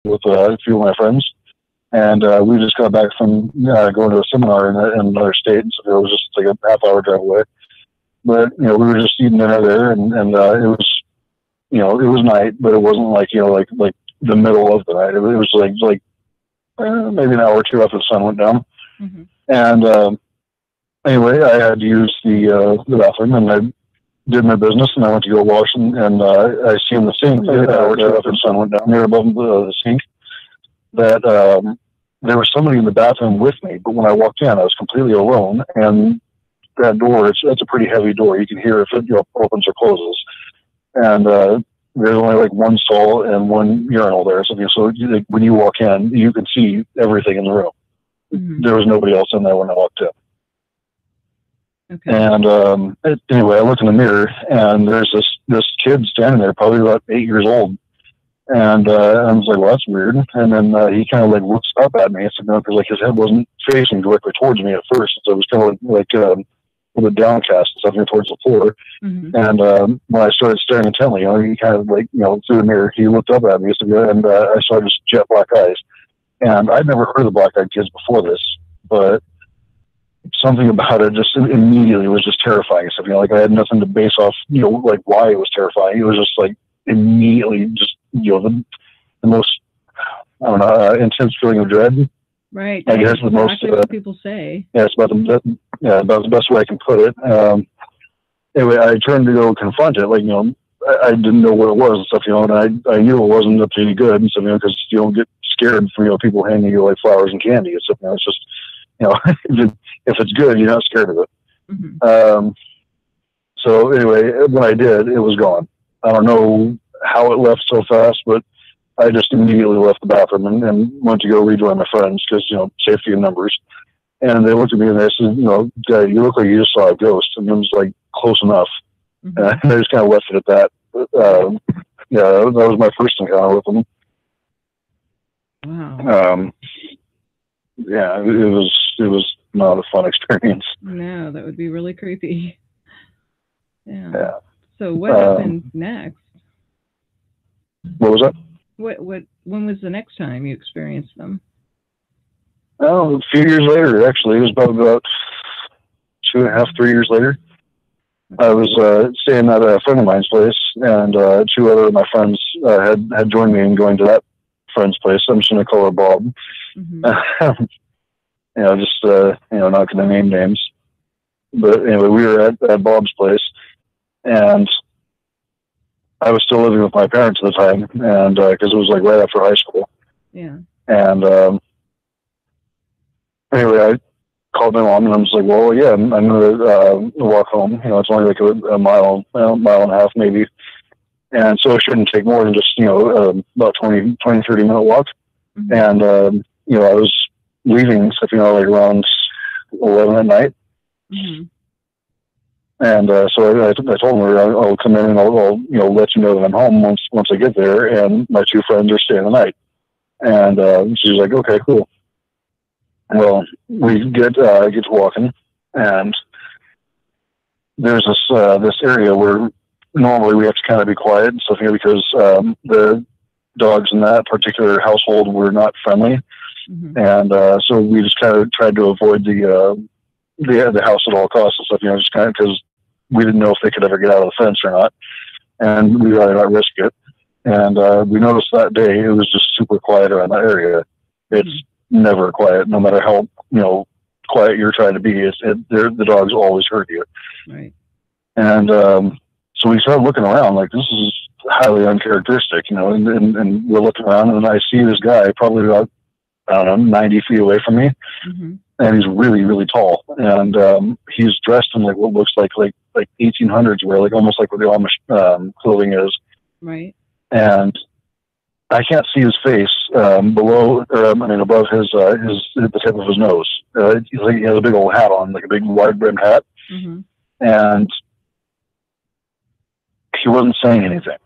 with a few of my friends, and we just got back from going to a seminar in another state, so it was just like a half-hour drive away. But we were just eating dinner there, and it was it was night, but it wasn't like like the middle of the night. It was like maybe an hour or two after the sun went down. Mm-hmm. And anyway, I had to use the bathroom, and I did my business, and I went to go wash, and I see in the sink an hour or two after the sun went down, near above the sink, that there was somebody in the bathroom with me. But when I walked in, I was completely alone, and that door, it's a pretty heavy door. You can hear if it opens or closes. And there's only like one stall and one urinal there. So when you walk in, you can see everything in the room. Mm-hmm. There was nobody else in there when I walked in. Okay. And anyway, I look in the mirror, and there's this kid standing there, probably about 8 years old. And I was like, well, that's weird. And then he kind of like looks up at me, because like his head wasn't facing directly towards me at first. So it was kind of like a little bit downcast and stuff towards the floor. Mm-hmm. And when I started staring intently, he kind of like, through the mirror, he looked up at me, and I saw just jet black eyes. And I'd never heard of black-eyed kids before this, but something about it just immediately was just terrifying. So, like I had nothing to base off, like why it was terrifying. It was just like immediately just, the most, I don't know, intense feeling of dread. Right. I guess the most, what people say. Yeah, it's about the best way I can put it. Anyway, I turned to go confront it. Like, I didn't know what it was and stuff, and I knew it wasn't up to any good and stuff, because you don't get scared from, people handing you like flowers and candy and stuff. It's just, if it's good, you're not scared of it. Mm-hmm. So anyway, when I did, it was gone. I don't know how it left so fast, but I just immediately left the bathroom and went to go rejoin my friends because, safety in numbers. And they looked at me and they said, "Guy, you look like you just saw a ghost." And I was like, close enough. Mm-hmm. And I just kind of left it at that. But, that was my first encounter with them. Wow. Yeah, it was not a fun experience. No, that would be really creepy. Yeah. So what happened next? What was that? When was the next time you experienced them? Oh, a few years later, actually. It was about 2.5, 3 years later. I was staying at a friend of mine's place, and two other of my friends had joined me in going to that friend's place. I'm just going to call her Bob. Mm-hmm. Just not going to name names. But anyway, we were at Bob's place, and I was still living with my parents at the time, and because it was like right after high school. Yeah. And anyway, I called my mom, and I was like, "Well, yeah, I'm going to walk home. It's only like a mile and a half, maybe, and so it shouldn't take more than just about 20, 30 minute walk." Mm-hmm. And I was leaving, so like around 11 at night. Mm-hmm. And so I told her I'll come in and I'll let you know that I'm home once I get there, and my two friends are staying the night. And she's like, "Okay, cool." Well, we get to walking, and there's this area where normally we have to kind of be quiet and stuff here because the dogs in that particular household were not friendly. Mm-hmm. And so we just kind of tried to avoid the house at all costs and stuff, just kind of because we didn't know if they could ever get out of the fence or not, and we'd rather not risk it. And we noticed that day it was just super quiet around that area. It's never quiet, no matter how quiet you're trying to be. The dogs always hurt you. Right. And so we started looking around, like, this is highly uncharacteristic, and we're looking around, and I see this guy probably about, I don't know, 90 feet away from me. Mm-hmm. And he's really, really tall. And he's dressed in like what looks like 1800s wear, like almost like what the Amish clothing is. Right. And I can't see his face above the tip of his nose. He has a big old hat on, like a big wide brimmed hat. Mm-hmm. And he wasn't saying anything.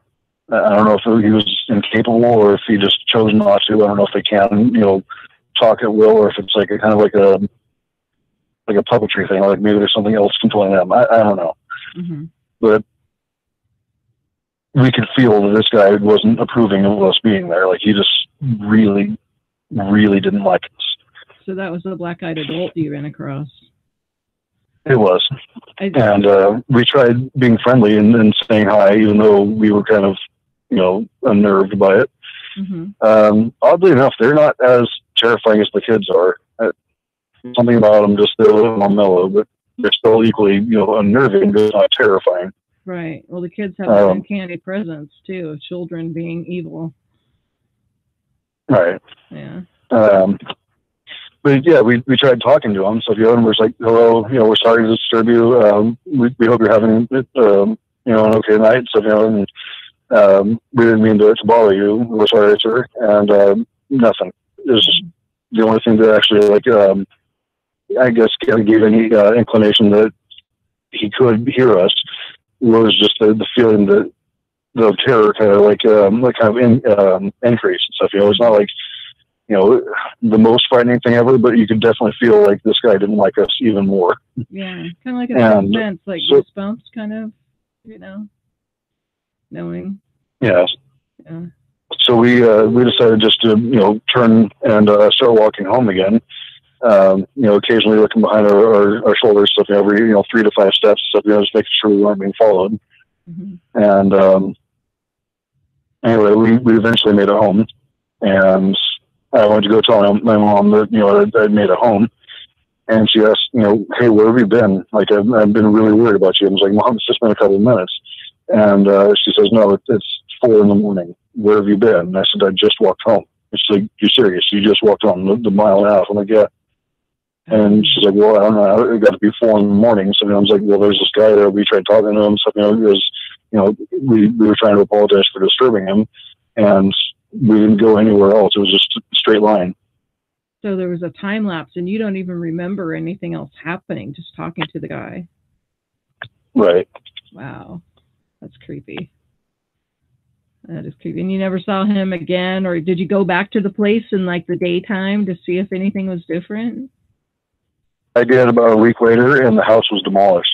I don't know if he was incapable or if he just chose not to. I don't know if they can, talk at will, or if it's like a kind of like a puppetry thing, like maybe there's something else controlling them. I don't know. Mm-hmm. But we could feel that this guy wasn't approving of us being there. Like, he just really, really didn't like us. So that was the black-eyed adult you ran across. It was. And we tried being friendly and saying hi, even though we were kind of, unnerved by it. Oddly enough, they're not as terrifying as the kids are. Something about them just, they're a little more mellow, but they're still equally, unnerving, but not terrifying. Right. Well, the kids have an uncanny presence, too, of children being evil. Right. Yeah. But yeah, we tried talking to him. So the owner was like, "Hello, we're sorry to disturb you. We hope you're having, an okay night." So, and we didn't mean to bother you. We're sorry, sir. And nothing. It was just the only thing that actually, I guess, kind of gave any inclination that he could hear us was just the feeling that the terror kind of increased and stuff. It's not like, the most frightening thing ever, but you could definitely feel like this guy didn't like us even more. Yeah, kind of like a sense, like goosebumps, kind of, knowing. Yeah. Yeah. So we decided just to turn and start walking home again. Occasionally looking behind our shoulders, stuff every 3 to 5 steps, stuff, just making sure we weren't being followed. And anyway, we eventually made it home, and I went to go tell my mom that I'd made it home, and she asked, "Hey, where have you been? Like, I've been really worried about you." I was like, "Mom, it's just been a couple of minutes," and she says, "No, it's 4 a.m. Where have you been?" And I said, "I just walked home." And she's like, "You're serious? You just walked home the mile and a half?" I'm like, "Yeah." And she's like, "Well, I don't know. It got to be 4 a.m. So I was like, "Well, there's this guy there. We tried talking to him. So, we were trying to apologize for disturbing him, and we didn't go anywhere else. It was just a straight line." So there was a time lapse, and you don't even remember anything else happening, just talking to the guy. Right. Wow. That's creepy. That is creepy. And you never saw him again, or did you go back to the place in the daytime to see if anything was different? I did about a week later, and the house was demolished.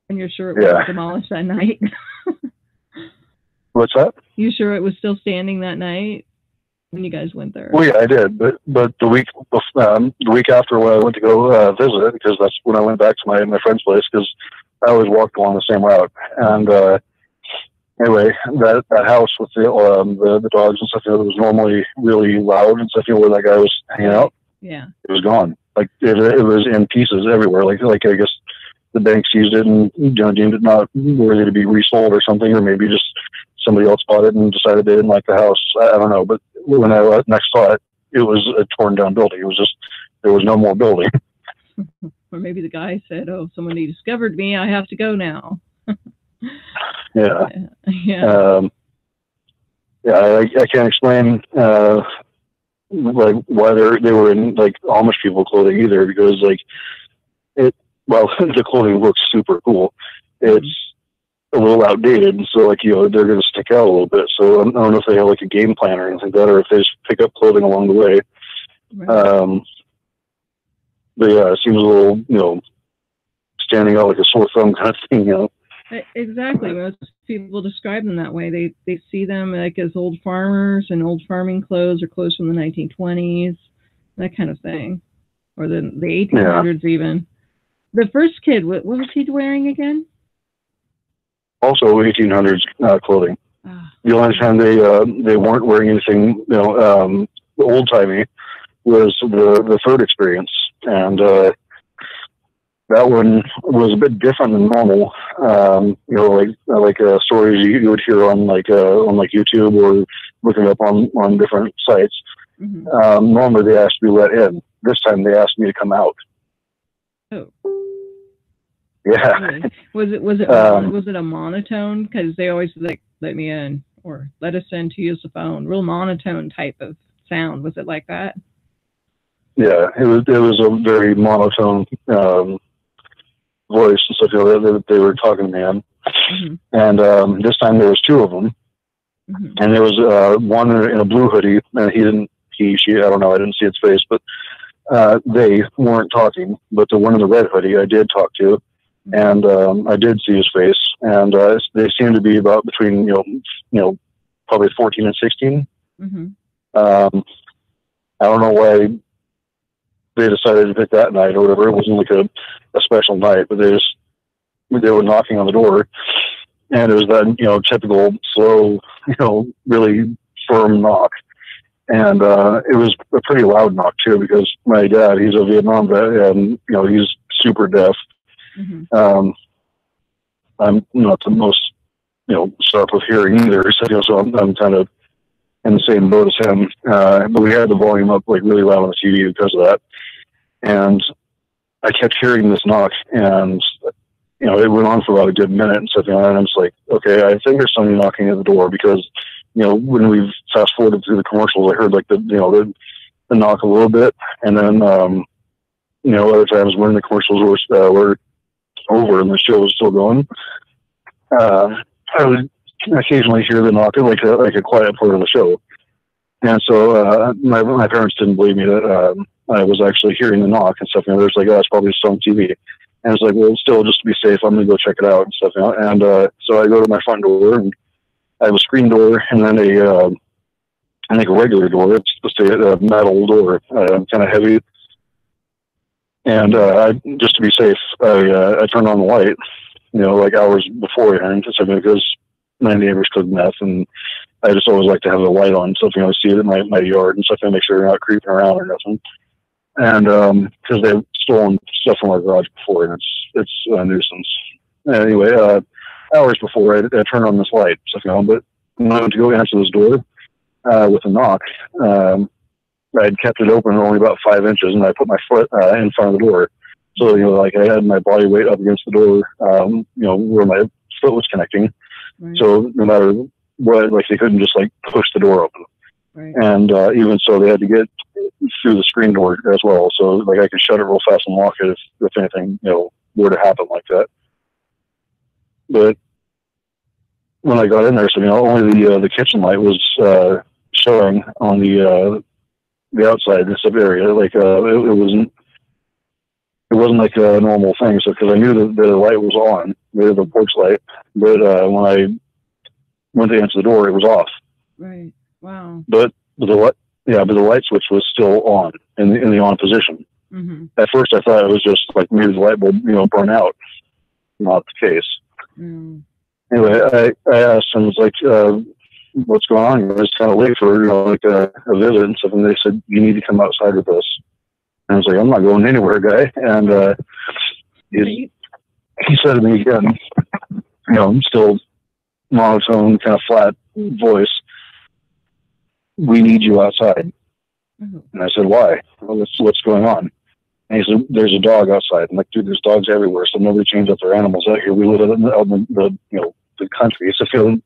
And you're sure it was demolished that night? What's that? You sure it was still standing that night when you guys went there? Well, yeah, I did. But the week after, when I went to go visit, because that's when I went back to my friend's place, because I always walked along the same route. And anyway, that house with the dogs and stuff that was normally really loud and stuff, where that guy was hanging out, it was gone. Like it was in pieces everywhere. Like I guess the banks used it and deemed it not worthy to be resold or something, or maybe just somebody else bought it and decided they didn't like the house. I don't know. But when I next saw it, it was a torn down building. It was just, there was no more building. Or maybe the guy said, "Oh, somebody discovered me. I have to go now." Yeah. Yeah. I can't explain why they were in Amish people clothing either, because the clothing looks super cool. It's a little outdated, so they're going to stick out a little bit. So I don't know if they have a game plan or anything like that, or if they just pick up clothing along the way. Right. But yeah, it seems a little, standing out like a sore thumb kind of thing, Exactly. Most people describe them that way. They see them as old farmers and old farming clothes, or clothes from the 1920s, that kind of thing, or the 1800s even. The first kid, what was he wearing again? Also 1800s clothing. The only time they weren't wearing anything, old timey, was the third experience, and that one was a bit different than normal. Stories you would hear on YouTube or looking up on different sites. Normally they asked to be let in. This time they asked me to come out. Oh. Yeah. Really? Was it a monotone? Because they always let me in, or let us in to use the phone. Real monotone type of sound. Was it like that? Yeah, it was a very monotone voice and stuff that they were talking to me in. And this time there was 2 of them, and there was one in a blue hoodie, and she, I don't know, I didn't see its face, but they weren't talking. But the one in the red hoodie I did talk to, And I did see his face, and they seemed to be about between probably 14 and 16. Mm-hmm. I don't know why they decided to pick that night or whatever. It wasn't like a special night, but they were knocking on the door, and it was that typical slow, really firm knock. And it was a pretty loud knock too, because my dad, he's a Vietnam vet, and he's super deaf. Mm-hmm. I'm not the most sharp of hearing either, so I'm kind of in the same boat as him. But we had the volume up like really loud on the TV because of that, and I kept hearing this knock, and it went on for about a good minute and something, and I'm just like, okay, I think there's somebody knocking at the door, because when we've fast forwarded through the commercials, I heard like the knock a little bit, and then other times when the commercials were over and the show was still going, I would occasionally hear the knock, like a quiet part of the show. And so my parents didn't believe me that I was actually hearing the knock and stuff. They're just like, oh, it's probably just on TV. And it's like, well, still, just to be safe, I'm going to go check it out and stuff. And so I go to my front door, and I have a screen door, and then I think a regular door. It's just a metal door, kind of heavy. And just to be safe, I turned on the light, like hours beforehand, because my neighbors cook meth, and I just always like to have the light on, so I see it in my yard and stuff, to make sure they're not creeping around or nothing. And because they've stolen stuff from our garage before, and it's a nuisance. Anyway, hours before I turned on this light, but when I went to go answer this door with a knock, I had kept it open only about 5 inches, and I put my foot in front of the door. So, like I had my body weight up against the door, where my foot was connecting. Right. So no matter what, like they couldn't just like push the door open. Right. And even so, they had to get through the screen door as well. So like I could shut it real fast and lock it if anything, were to happen like that. But when I got in there, so only the kitchen light was showing on the outside, this area. Like it wasn't like a normal thing. So because I knew that the light was on, the porch light, but when I went to answer the door, it was off. Right. Wow. But the light switch was still on in the on position. Mm-hmm. At first, I thought it was just like maybe the light bulb burn out. Not the case. Mm. Anyway, I asked him, was like, what's going on? It was kind of late for like a visit and stuff, and they said, you need to come outside with us. And I was like, I'm not going anywhere, guy. And he said to me again, still monotone, kind of flat voice, we need you outside. Mm-hmm. And I said, why? Well, what's going on? And he said, there's a dog outside. I'm like, dude, there's dogs everywhere, so nobody chains up their animals out here. We live in the country. It's a feeling.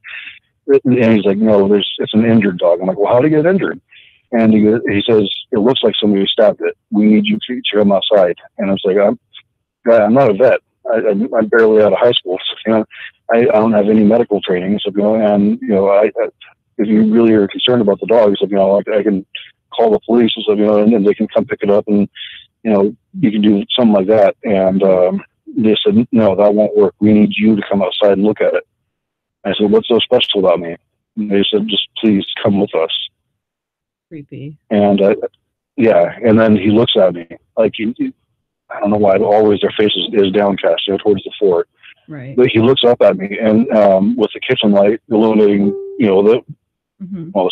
And he's like, no, it's an injured dog. I'm like, well, how did it get injured? And he says, it looks like somebody stabbed it. We need you to come outside. And I was like, I'm not a vet. I'm barely out of high school. So, I don't have any medical training. So, and if you really are concerned about the dogs, I can call the police and stuff, and then they can come pick it up, and you can do something like that. And they said, no, that won't work. We need you to come outside and look at it. I said, what's so special about me? And they said, just please come with us. Creepy. And and then he looks at me like I don't know why, but always their face is downcast, towards the floor. Right. But he looks up at me, and with the kitchen light illuminating, the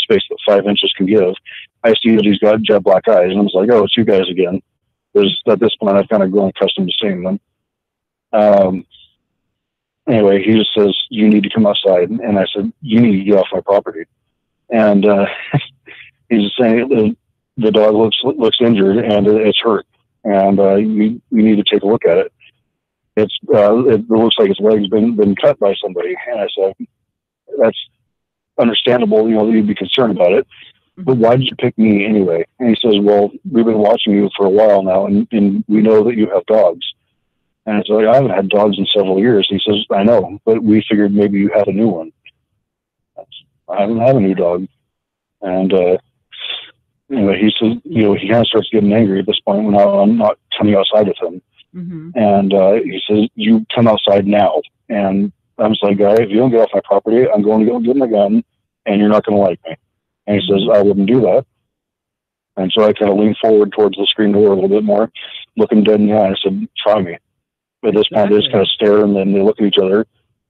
space that 5 inches can give, I see that he's got jet black eyes, and I was like, oh, it's you guys again. Because at this point, I've kind of grown accustomed to seeing them. Anyway, he just says, you need to come outside. And I said, you need to get off my property. And he's saying the dog looks injured and it's hurt. And we need to take a look at it. It looks like its leg's been cut by somebody. And I said, that's understandable, you'd be concerned about it. But why did you pick me anyway? And he says, well, we've been watching you for a while now, and we know that you have dogs. And it's like, I haven't had dogs in several years. He says, I know, but we figured maybe you had a new one. I don't have a new dog. And anyway, he says, he kind of starts getting angry at this point when I'm not coming outside with him. And he says, "You come outside now." And I'm just like, "Guy, if you don't get off my property, I'm going to go get my gun, and you're not going to like me." And he says, "I wouldn't do that." And so I kind of leaned forward towards the screen door a little bit more, look him dead in the eye, and I said, "Try me." At this point, they just kind of stare, and then they look at each other, and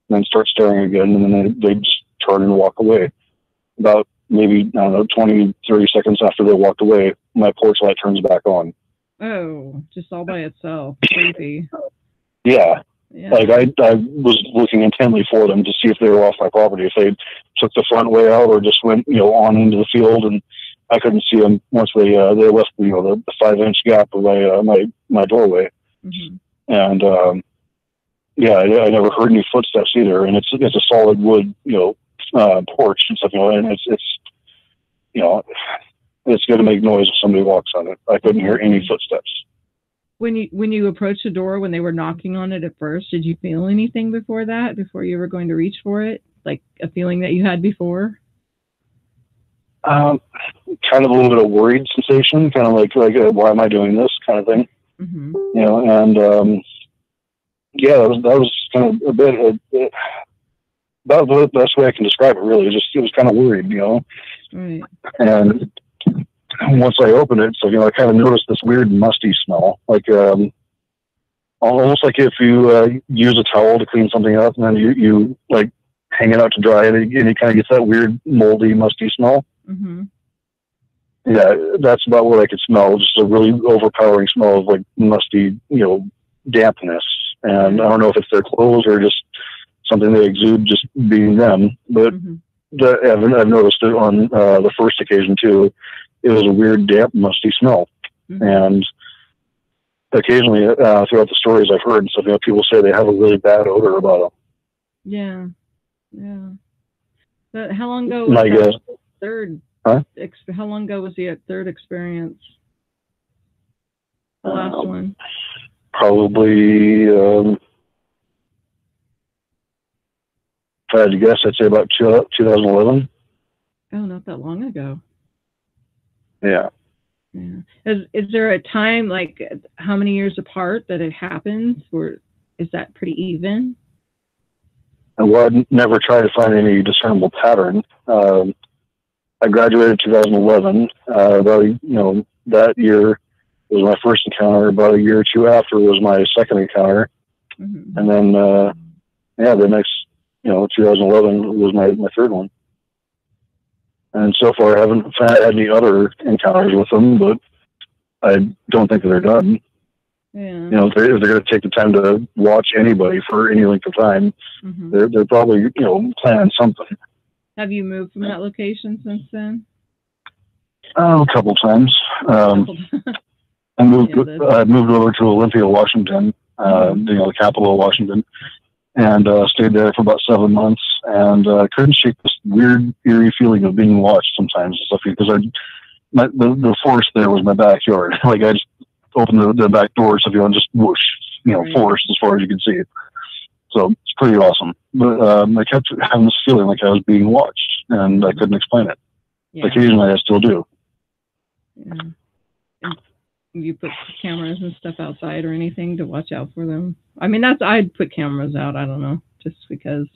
then start staring again, and then they just turn and walk away. About maybe, I don't know, 20, 30 seconds after they walked away, my porch light turns back on. Oh, just all by itself. Creepy. Yeah. Like, I was looking intently for them to see if they were off my property, if they took the front way out or just went, on into the field, and I couldn't see them once they left, the 5-inch gap of my doorway. And, I never heard any footsteps either, and it's a solid wood, porch and stuff, and it's going to make noise if somebody walks on it. I couldn't hear any footsteps. When you approached the door, when they were knocking on it at first, did you feel anything before you were going to reach for it? Like a feeling that you had before? Kind of a little bit of worried sensation, kind of like why am I doing this kind of thing? And that was kind of a bit about the best way I can describe it, really. It was kind of worried, Right. And once I opened it, so I kind of noticed this weird musty smell, like almost like if you use a towel to clean something up, and then you like hang it out to dry, and it kind of gets that weird moldy, musty smell. Yeah, that's about what I could smell. Just a really overpowering smell of like musty, dampness. And I don't know if it's their clothes or just something they exude just being them, but I've noticed it on the first occasion too. It was a weird, damp, musty smell. And occasionally throughout the stories I've heard, people say they have a really bad odor about them. Yeah. But how long ago was that third? How long ago was the third experience? The last one? Probably, if I had to guess, I'd say about 2011. Oh, not that long ago. Yeah. Is there a time, like how many years apart that it happens, or is that pretty even? Well, I'd never tried to find any discernible pattern. I graduated in 2011. That year was my first encounter. About a year or two after was my second encounter. And then, the next, 2011 was my third one. And so far I haven't had any other encounters with them, but I don't think that they're done. If they're going to take the time to watch anybody for any length of time, they're probably, planning something. Have you moved from that location since then? A couple times. I moved over to Olympia, Washington, the capital of Washington, and stayed there for about 7 months, and couldn't shake this weird, eerie feeling of being watched sometimes, because the forest there was my backyard. Like I just opened the back door, so and just whoosh, forest as far as you can see. So it's pretty awesome. But I kept having this feeling like I was being watched, and I couldn't explain it. Occasionally, I still do. You put cameras and stuff outside or anything to watch out for them? I mean, I'd put cameras out. I don't know, just because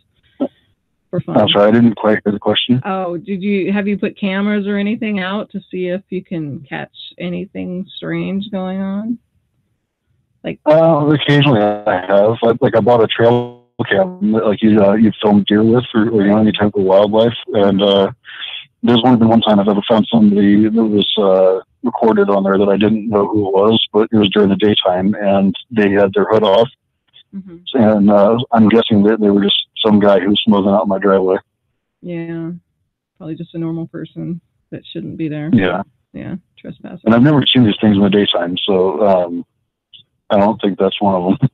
for fun. I'm sorry, I didn't quite hear the question. Oh, have you put cameras or anything out to see if you can catch anything strange going on? Like, occasionally I have. Like I bought a trail cam, like you film deer with, or any type of wildlife. And there's only been one time I've ever found somebody that was recorded on there that I didn't know who it was, but it was during the daytime, and they had their hood off. And I'm guessing that they were just some guy who was smoothing out my driveway. Yeah, probably just a normal person that shouldn't be there. Yeah, trespassing. And I've never seen these things in the daytime, so I don't think that's one of them.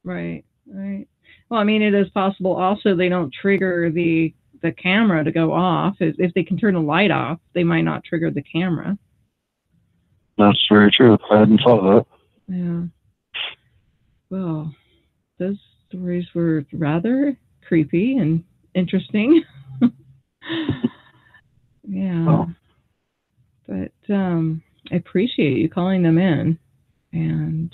Right. Well, I mean, it is possible also they don't trigger the camera to go off. If they can turn the light off, they might not trigger the camera. That's very true. I hadn't thought of that. Yeah. Well, those stories were rather creepy and interesting. Yeah. But I appreciate you calling them in. And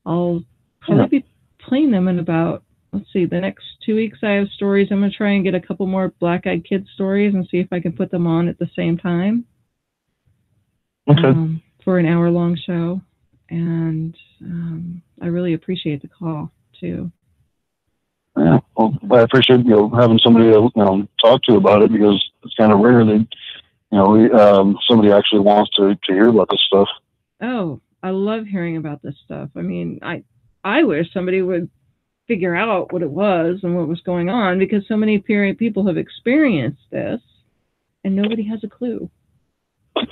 I'll probably be playing them in about, let's see, the next 2 weeks I have stories. I'm going to try and get a couple more Black Eyed Kids stories and see if I can put them on at the same time. Okay. For an hour-long show. And I really appreciate the call, too. Yeah, well, I appreciate having somebody to talk to about it, because it's kind of rare that somebody actually wants to hear about this stuff. Oh, I love hearing about this stuff. I mean, I wish somebody would figure out what it was and what was going on, because so many people have experienced this and nobody has a clue. All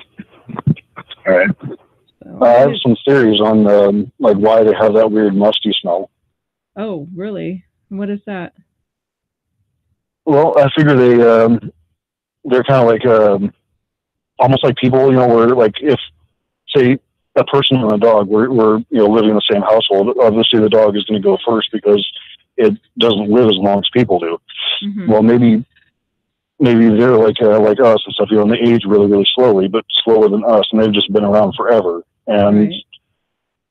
right. So, I have some theories on why they have that weird musty smell. Oh, really? What is that? Well, I figure they're kind of like almost like people, where like if, say, a person and a dog were living in the same household, obviously the dog is going to go first because it doesn't live as long as people do. Mm-hmm. Well, maybe they're like us and stuff, and they age really, really slowly, but slower than us, and they've just been around forever. And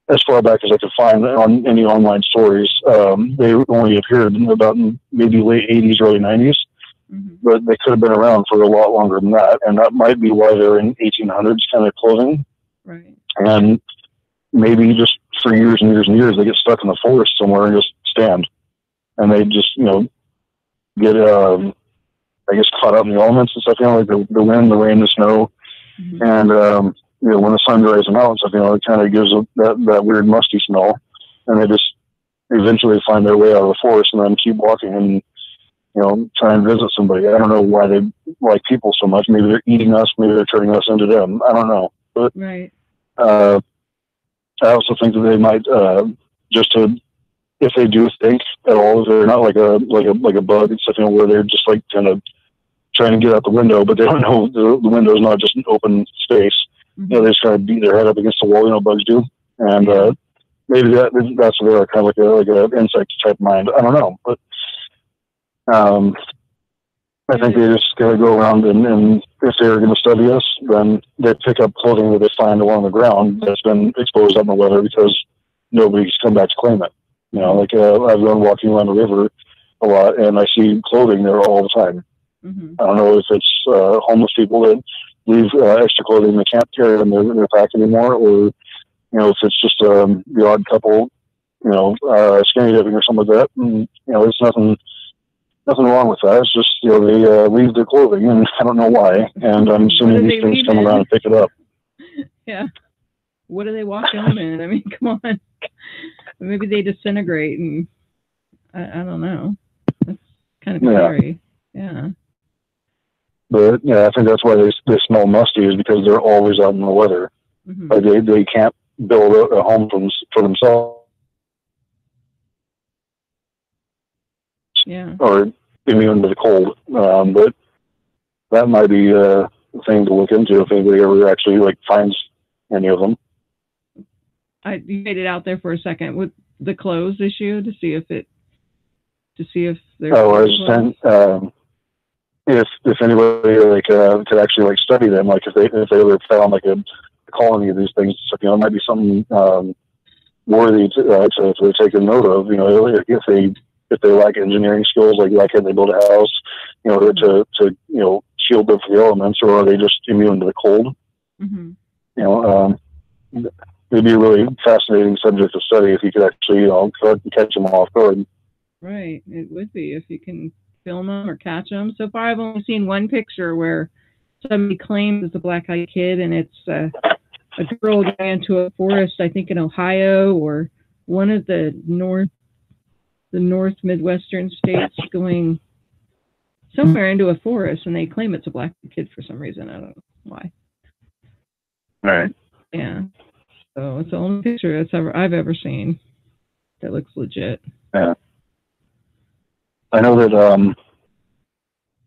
as far back as I could find on any online stories, they only appeared in about maybe late 80s, early 90s. Mm-hmm. But they could have been around for a lot longer than that, and that might be why they're in 1800s kind of clothing. Right. And maybe just for years and years and years, they get stuck in the forest somewhere and just stand, and they just get I guess caught up in the elements and stuff. Like the wind, the rain, the snow, mm-hmm. And when the sun dries them out and stuff, it kind of gives that weird musty smell, and they just eventually find their way out of the forest and then keep walking and try and visit somebody. I don't know why they like people so much. Maybe they're eating us. Maybe they're turning us into them. I don't know. But right. I also think that they might if they do think at all, they're not like a bug and stuff, where they're just like kind of trying to get out the window, but they don't know the window is not just an open space. Mm-hmm. They just kind of beat their head up against the wall, bugs do, and maybe that's what they are, kind of like an insect type mind. I don't know, but I think they just gotta go around and if they're going to study us, then they pick up clothing that they find along the ground that's been exposed out in the weather because nobody's come back to claim it. I've gone walking around the river a lot, and I see clothing there all the time. Mm-hmm. I don't know if it's homeless people that leave extra clothing they can't carry in their pack anymore, or if it's just the odd couple, skinny dipping or something like that. And, there's nothing wrong with that. It's just they leave their clothing, and I don't know why. And I'm assuming these things come around and pick it up. Yeah. What do they walk home in? I mean, come on. Maybe they disintegrate, and I don't know. That's kind of scary. Yeah. But I think that's why they smell musty, is because they're always out in the weather. Mm-hmm. Like they can't build a home for themselves. Yeah. Or immune to the cold. But that might be a thing to look into if anybody ever actually finds any of them. You made it out there for a second with the clothes issue to see if they're. Oh, I was saying, if anybody could actually study them, if they ever found a colony of these things, it might be something worthy to take a note of. If they lack engineering skills, like can they build a house, to shield them from the elements, or are they just immune to the cold? Mm-hmm. It'd be a really fascinating subject to study if you could actually, catch them off guard. Right, it would be if you can film them or catch them. So far, I've only seen one picture where somebody claims it's a black-eyed kid, and it's a girl going into a forest, I think in Ohio or one of the north Midwestern states, going somewhere into a forest, and they claim it's a black kid for some reason. I don't know why. All right. Yeah. So it's the only picture I've ever seen that looks legit. Yeah. I know that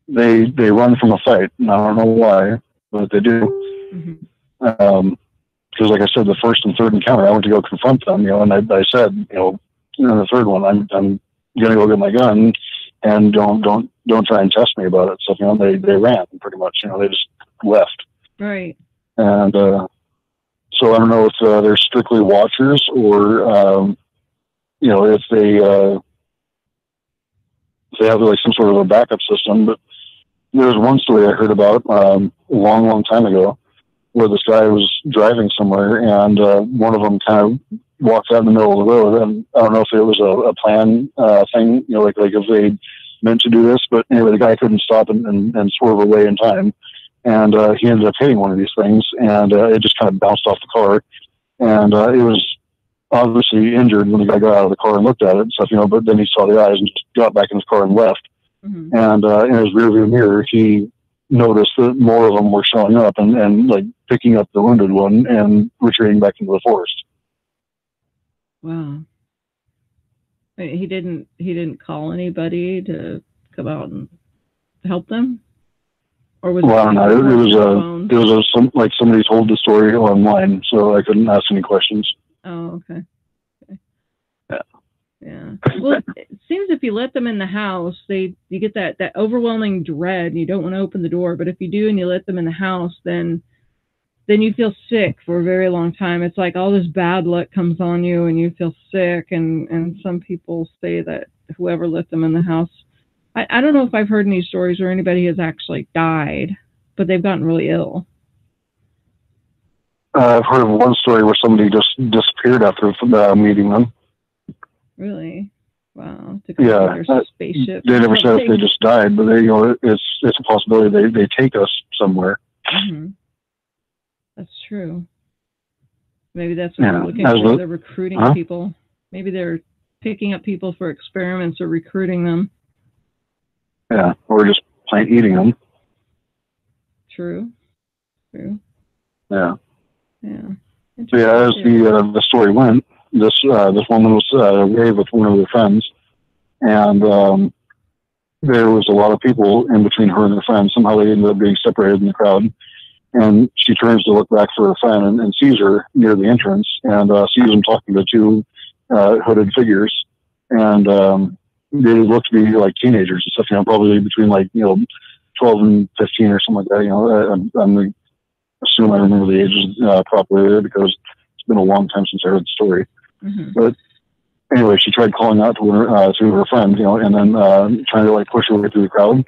they run from a fight, and I don't know why, but they do. Mm-hmm. Because like I said, the first and third encounter, I went to go confront them, and I said, in the third one, I'm gonna go get my gun, and don't try and test me about it. So they ran pretty much, they just left. Right. And So I don't know if they're strictly watchers or, if they have like some sort of a backup system. But there's one story I heard about a long time ago where this guy was driving somewhere and one of them kind of walked out in the middle of the road. And I don't know if it was a plan thing, like if they meant to do this, but anyway, the guy couldn't stop and swerve away in time. And he ended up hitting one of these things, and it just kind of bounced off the car. And it was obviously injured when the guy got out of the car and looked at it and stuff, but then he saw the eyes and just got back in his car and left. Mm-hmm. And in his rearview mirror, he noticed that more of them were showing up and like picking up the wounded one and retreating back into the forest. Wow. He didn't call anybody to come out and help them? Or was I don't know. It was somebody told the story online, so I couldn't ask any questions. Oh, okay. Yeah. Yeah. Well, it seems if you let them in the house, you get that overwhelming dread, and you don't want to open the door. But if you do and you let them in the house, then you feel sick for a very long time. It's like all this bad luck comes on you, and you feel sick. And some people say that whoever let them in the house, I don't know if I've heard any stories where anybody has actually died, but they've gotten really ill. I've heard of one story where somebody just disappeared after meeting them. Really? Wow. Yeah. Their spaceship. They never said if they just died, but it's a possibility they take us somewhere. Mm-hmm. That's true. Maybe that's what they're looking for. They're recruiting people. Maybe they're picking up people for experiments or recruiting them. Yeah, or just plain eating them. True. Yeah. Yeah. So yeah, as the story went, this woman was away with one of her friends, and there was a lot of people in between her and her friend. Somehow they ended up being separated in the crowd, and she turns to look back for her friend and sees her near the entrance and sees them talking to two hooded figures, and they look to be like teenagers and stuff, probably between 12 and 15 or something like that. I'm assume I remember the ages properly there because it's been a long time since I heard the story. Mm-hmm. But anyway, she tried calling out to her friend, and then trying to push her way through the crowd.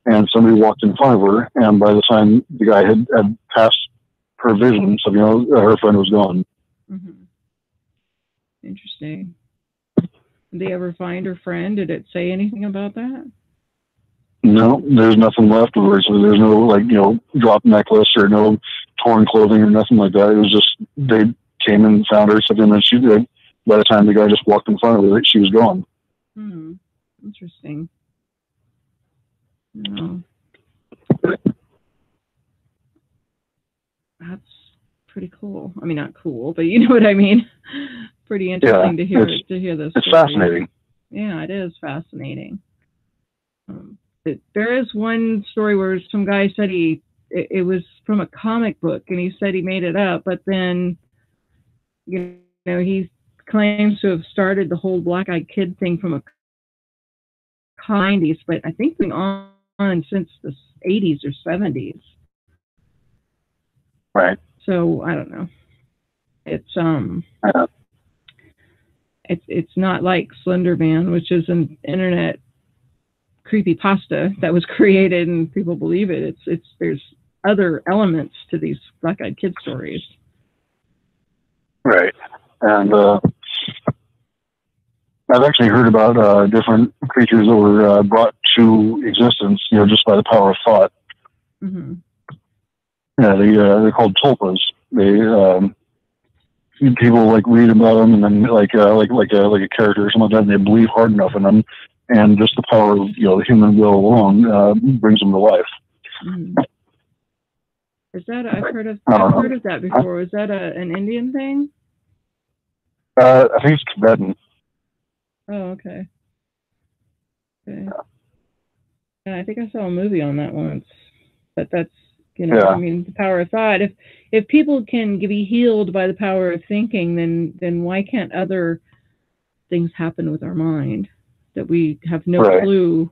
And somebody walked in front of her, and by the time the guy had passed her vision, so her friend was gone. Mm-hmm. Interesting. Did they ever find her friend? Did it say anything about that? No, there's nothing left of her. So there's no drop necklace or no torn clothing or nothing like that. It was just they came and found her something that she did. By the time the guy just walked in front of her, she was gone. Hmm. Interesting. No. That's pretty cool. I mean, not cool, but you know what I mean. Pretty interesting to hear this. It's fascinating. Yeah, it is fascinating. There is one story where some guy said it was from a comic book, and he said he made it up, but then he claims to have started the whole black-eyed kid thing from a 90s, but I think been on since the 80s or 70s. Right. So I don't know. It's not like Slender Man, which is an internet creepypasta that was created and people believe it. There's other elements to these black-eyed kid stories. Right. And I've actually heard about different creatures that were brought to existence, just by the power of thought. Mm-hmm. Yeah, they're called tulpas. People read about them, and then like a character or something like that, and they believe hard enough in them, and just the power of the human will alone brings them to life. Mm-hmm. Is that I've heard of that before? Is that an Indian thing? I think it's Tibetan. Oh, okay. Yeah, I think I saw a movie on that once. But that's I mean, the power of thought. If people can be healed by the power of thinking, then why can't other things happen with our mind that we have no clue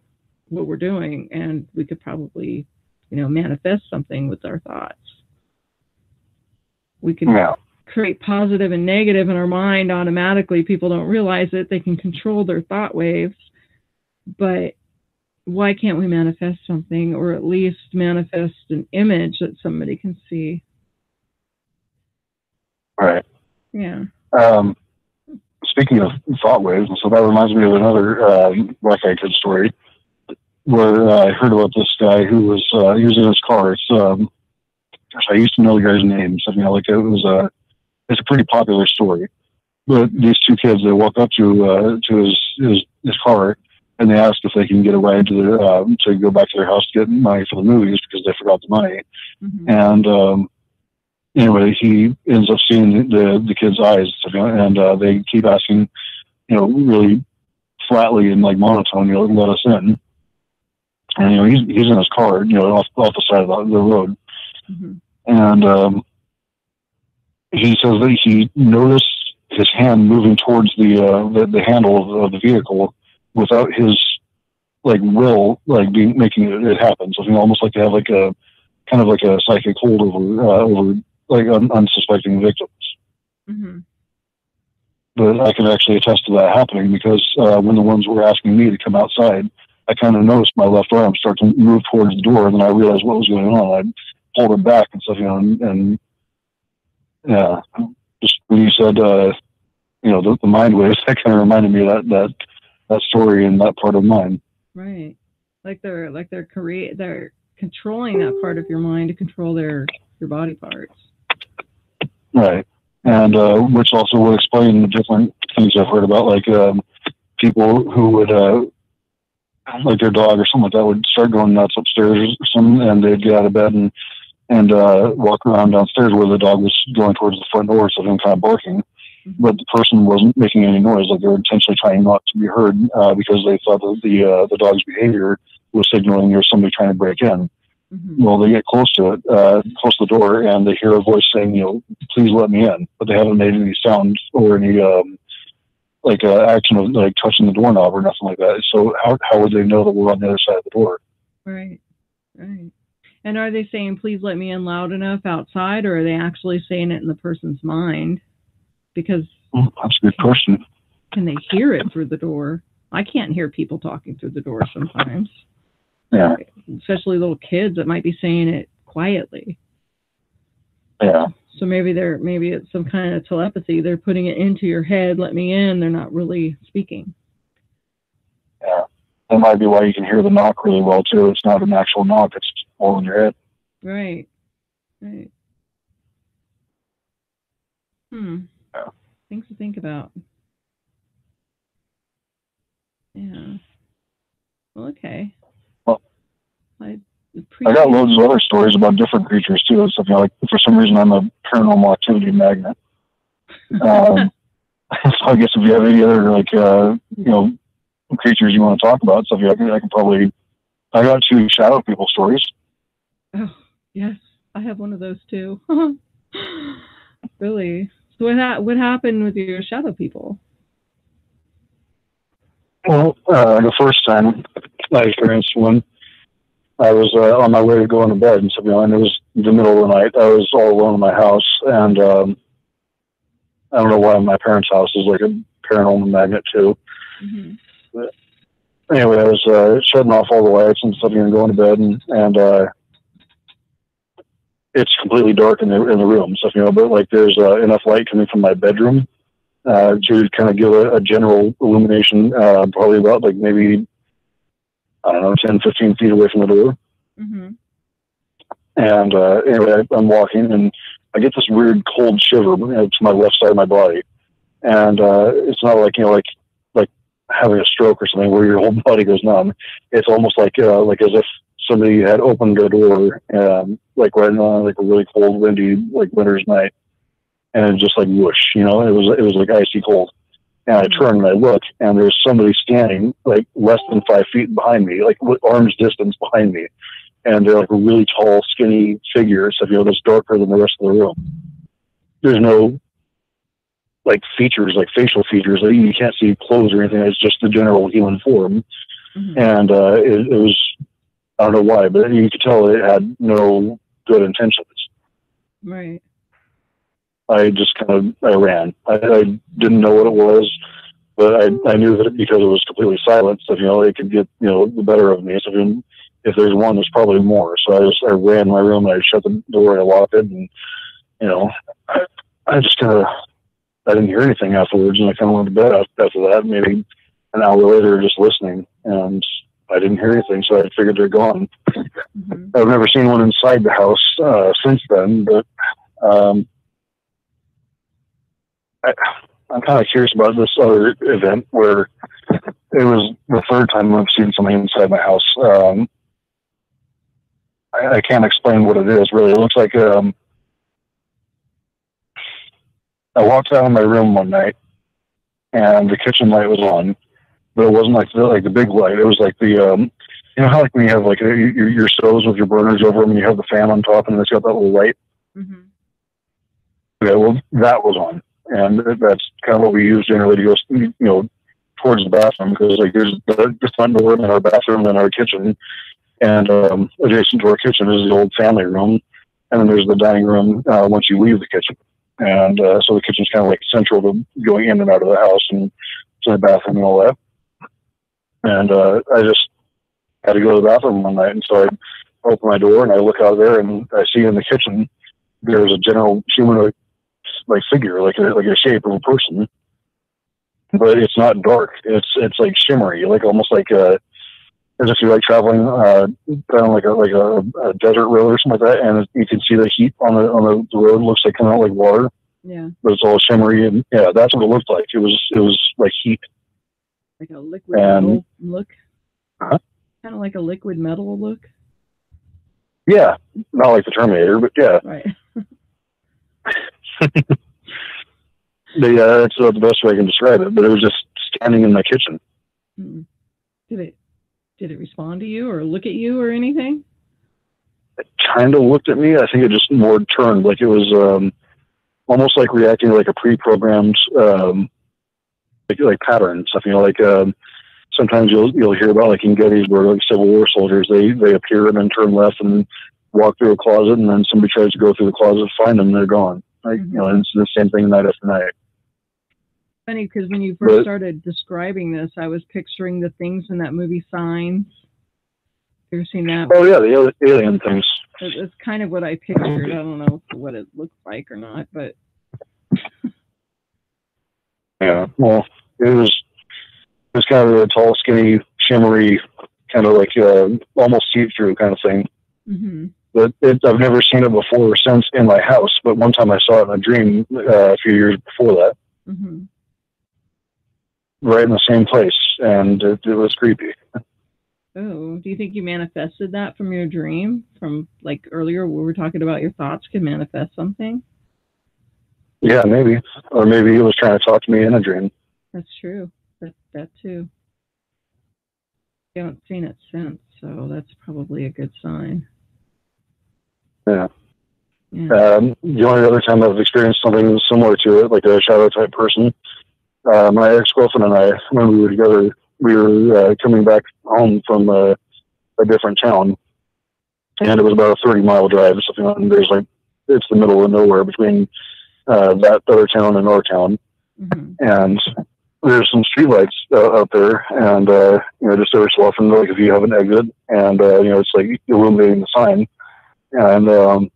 what we're doing, and we could probably manifest something with our thoughts. We can create positive and negative in our mind automatically. People don't realize it. They can control their thought waves. But why can't we manifest something, or at least manifest an image that somebody can see? Right. Yeah. Speaking of thought waves, so that reminds me of another Black Eyed Kid story where I heard about this guy who was using his car. It's I used to know the guy's name, so like it's a pretty popular story. But these two kids, they walk up to his car, and they ask if they can get a ride to go back to their house to get money for the movies because they forgot the money. Mm-hmm. And anyway, he ends up seeing the kids' eyes, and they keep asking, really flatly and like monotone, let us in. And he's in his car, off the side of the road. Mm-hmm. And he says that he noticed his hand moving towards the handle of the vehicle without his will making it happen. So almost like they have like a kind of like a psychic hold over unsuspecting victims. Mm-hmm. But I can actually attest to that happening because when the ones were asking me to come outside, I kind of noticed my left arm start to move towards the door, and then I realized what was going on. I pulled it back and stuff, and yeah, just when you said, the mind waves, that kind of reminded me of that story and that part of mine. Right. They're controlling that part of your mind to control your body parts. Right. And which also would explain the different things I've heard about, like people who would like their dog or something like that would start going nuts upstairs or something, and they'd get out of bed and walk around downstairs where the dog was going towards the front door, so them kind of barking. Mm-hmm. But the person wasn't making any noise, like they were intentionally trying not to be heard because they thought that the dog's behavior was signaling there's somebody trying to break in. Mm-hmm. Well, they get close to it, close to the door, and they hear a voice saying, please let me in. But they haven't made any sound or any action of like touching the doorknob or nothing like that. So how would they know that we're on the other side of the door? Right. Right. And are they saying, please let me in loud enough outside, or are they actually saying it in the person's mind? Because that's a good question. Can they hear it through the door? I can't hear people talking through the door sometimes. Yeah. Especially little kids that might be saying it quietly. Yeah. So maybe it's some kind of telepathy. They're putting it into your head, let me in. They're not really speaking. Yeah. That might be why you can hear the knock really well, too. It's not an actual knock. It's all in your head. Right. Right. Yeah. Things to think about. Yeah. Well, okay. Well, I got loads of other stories about different creatures, too. It's something like, for some reason, I'm a paranormal activity magnet. So I guess if you have any other, creatures you want to talk about, so I can probably... I got 2 shadow people stories. Oh, yes. I have one of those, too. Really? So what happened with your shadow people? Well, the first time I experienced one, I was on my way to going to bed, and it was the middle of the night. I was all alone in my house, and I don't know why my parents' house is like a paranormal magnet, too. Mm-hmm. But anyway, I was shutting off all the lights and stuff and going to bed, and it's completely dark in the room. So, but like there's enough light coming from my bedroom to kind of give a general illumination, probably about like maybe, I don't know, 10, 15 feet away from the door. Mm-hmm. And anyway, I'm walking and I get this weird cold shiver to my left side of my body. And it's not like, like having a stroke or something where your whole body goes numb. It's almost like as if somebody had opened a door, like right on like a really cold, windy, like winter's night. And just like whoosh, it was like icy cold. And I turn and I look, and there's somebody standing like less than 5 feet behind me, like arm's distance behind me. And they're like a really tall, skinny figure, so that's darker than the rest of the room. There's no like features, like facial features. Like, you can't see clothes or anything. It's just the general human form. Mm-hmm. And it was, I don't know why, but you could tell it had no good intentions. Right. I just I ran. I didn't know what it was, but I knew that because it was completely silent, so, it could get, the better of me. So if there's one, there's probably more. So I ran my room and I shut the door and I locked it, and, I just I didn't hear anything afterwards, and I kind of went to bed after that, maybe an hour later, just listening, and I didn't hear anything, so I figured they're gone. Mm-hmm. I've never seen one inside the house since then, but I'm kind of curious about this other event where it was the third time I've seen something inside my house. I can't explain what it is, really. It looks like I walked out of my room one night, and the kitchen light was on, but it wasn't like the big light. It was like the how like when you have like your stoves with your burners over them, and you have the fan on top, and it's got that little light. Mm-hmm. Yeah, well, that was on, and that's kind of what we use generally to go, towards the bathroom, because like there's the front door in our bathroom and our kitchen, and adjacent to our kitchen is the old family room, and then there's the dining room once you leave the kitchen. And so the kitchen's kind of like central to going in and out of the house, and to the bathroom and all that. And I just had to go to the bathroom one night, and so I open my door and I look out there, and I see in the kitchen there's a general humanoid like figure, like a shape of a person, but it's not dark. It's like shimmery, like almost like as if you're like traveling down like a desert road or something like that, and you can see the heat on the road. Looks like kind of like water. Yeah. But it's all shimmery, and yeah, that's what it looked like. It was like heat. Like a liquid metal look. Huh? Kind of like a liquid metal look. Yeah, not like the Terminator, but yeah. Right. Yeah, that's the best way I can describe it. But it was just standing in my kitchen. Mm-hmm. Did it respond to you or look at you or anything? It kind of looked at me. I think it just more turned, like it was almost like reacting like a pre-programmed like pattern stuff. Like sometimes you'll hear about like in Gettysburg, like Civil War soldiers, they appear and then turn left and walk through a closet, and then somebody tries to go through the closet, find them, and they're gone. Like and it's the same thing night after night. Funny, because when you first started describing this, I was picturing the things in that movie Signs. You ever seen that? Oh yeah, the alien things. It's kind of what I pictured. I don't know what it looks like or not, but yeah. Well, it was kind of a tall, skinny, shimmery, kind of like almost see-through kind of thing. Mm-hmm. But I've never seen it before or since in my house. But one time I saw it in a dream a few years before that. Mm-hmm. Right in the same place, and it was creepy. Oh, do you think you manifested that from your dream? From like earlier, we were talking about your thoughts can manifest something? Yeah, maybe. Or maybe he was trying to talk to me in a dream. That's true. That too. I haven't seen it since, so that's probably a good sign. Yeah. The only other time I've experienced something similar to it, like a shadow type person, my ex-girlfriend and I, when we were together, we were coming back home from a different town, and it was about a 30-mile drive or something. And there's like, it's the middle of nowhere between that other town and our town, and there's some streetlights out there, and just every so often, like if you have an exit, and it's like illuminating the sign, and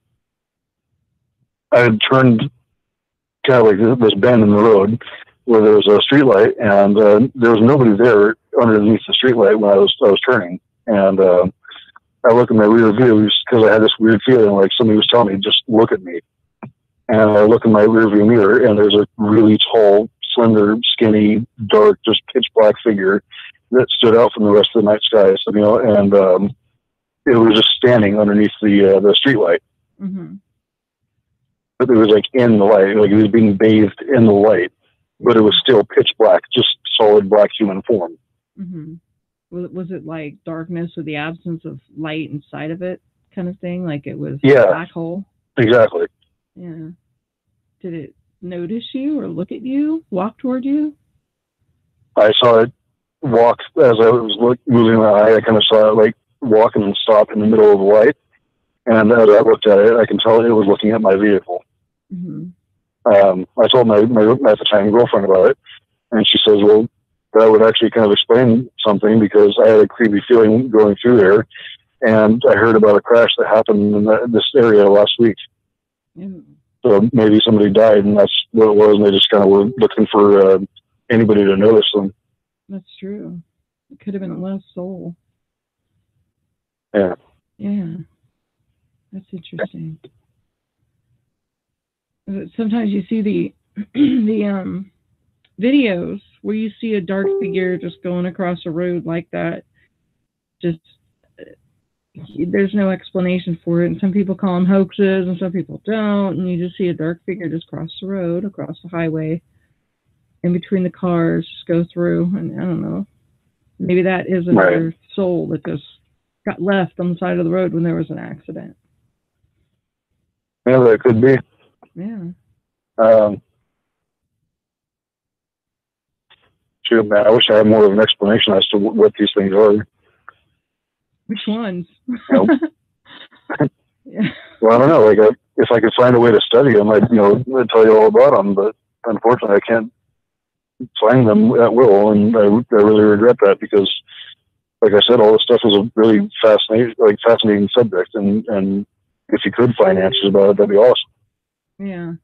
I had turned kind of like this bend in the road where there was a streetlight, and there was nobody there underneath the streetlight when I was turning, and I look at my rear view because I had this weird feeling like somebody was telling me, just look at me. And I look in my rearview mirror, and there's a really tall, slender, skinny, dark, just pitch black figure that stood out from the rest of the night sky. So, and it was just standing underneath the streetlight. Mm-hmm. But it was like in the light, like it was being bathed in the light, but it was still pitch black, just solid black human form. Mm-hmm. Was it like darkness or the absence of light inside of it, kind of thing? Like it was a black hole? Exactly. Yeah. Did it notice you or look at you, walk toward you? I saw it walk as I was moving my eye. I kind of saw it like walk and stop in the middle of the light. And as I looked at it, I can tell it was looking at my vehicle. Mm-hmm. I told my at the time girlfriend about it, and she says, well, that would actually kind of explain something, because I had a creepy feeling going through there, and I heard about a crash that happened in this area last week. Mm. So maybe somebody died, and that's what it was, and they just kind of were looking for anybody to notice them. That's true. It could have been a lost soul. Yeah. Yeah. That's interesting. Sometimes you see the videos where you see a dark figure just going across a road like that. Just there's no explanation for it, and some people call them hoaxes, and some people don't. And you just see a dark figure just cross the road, across the highway, in between the cars, just go through. And I don't know, maybe that is another soul that just got left on the side of the road when there was an accident. Yeah, that could be. Yeah. Shoot, man, I wish I had more of an explanation as to what these things are. Which ones? Nope. Yeah. Well, I don't know. Like, if I could find a way to study them, I'd tell you all about them. But unfortunately, I can't find them at will, and I really regret that, because, like I said, all this stuff is a really fascinating subject, and if you could find answers about it, that'd be awesome. Yeah.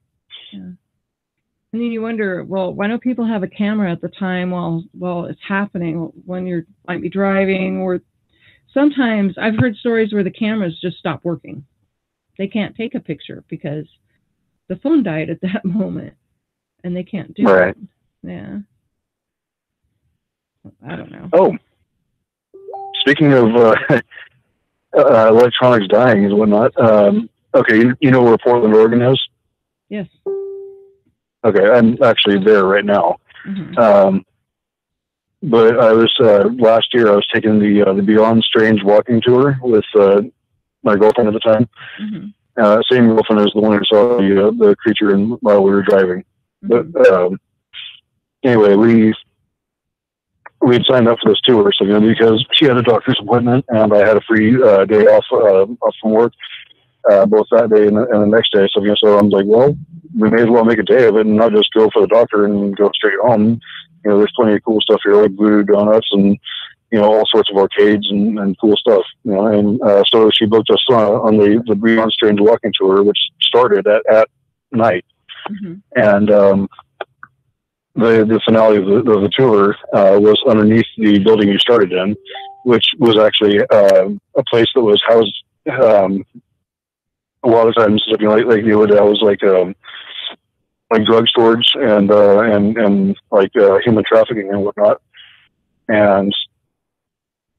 Yeah. And then you wonder, well, why don't people have a camera at the time while it's happening, when you might be driving? Or sometimes I've heard stories where the cameras just stop working. They can't take a picture because the phone died at that moment, and they can't do it. Yeah. I don't know. Oh, speaking of electronics dying and whatnot, okay, you know where Portland, Oregon is? Yes. Okay, I'm actually there right now. Mm-hmm. But I was last year. I was taking the Beyond Strange walking tour with my girlfriend at the time. Mm-hmm. Same girlfriend as the one who saw the creature while we were driving. Mm-hmm. But anyway, we had signed up for this tour, so because she had a doctor's appointment and I had a free day off from work. Both that day and the next day. So I'm like, well, we may as well make a day of it and not just go for the doctor and go straight home. There's plenty of cool stuff here, like Voodoo Donuts and, all sorts of arcades and cool stuff. And so she booked us on the Beyond Strange walking tour, which started at night. Mm-hmm. And the finale of the tour was underneath the building you started in, which was actually a place that was housed a lot of times, like you would, was like drug storage and like human trafficking and whatnot. And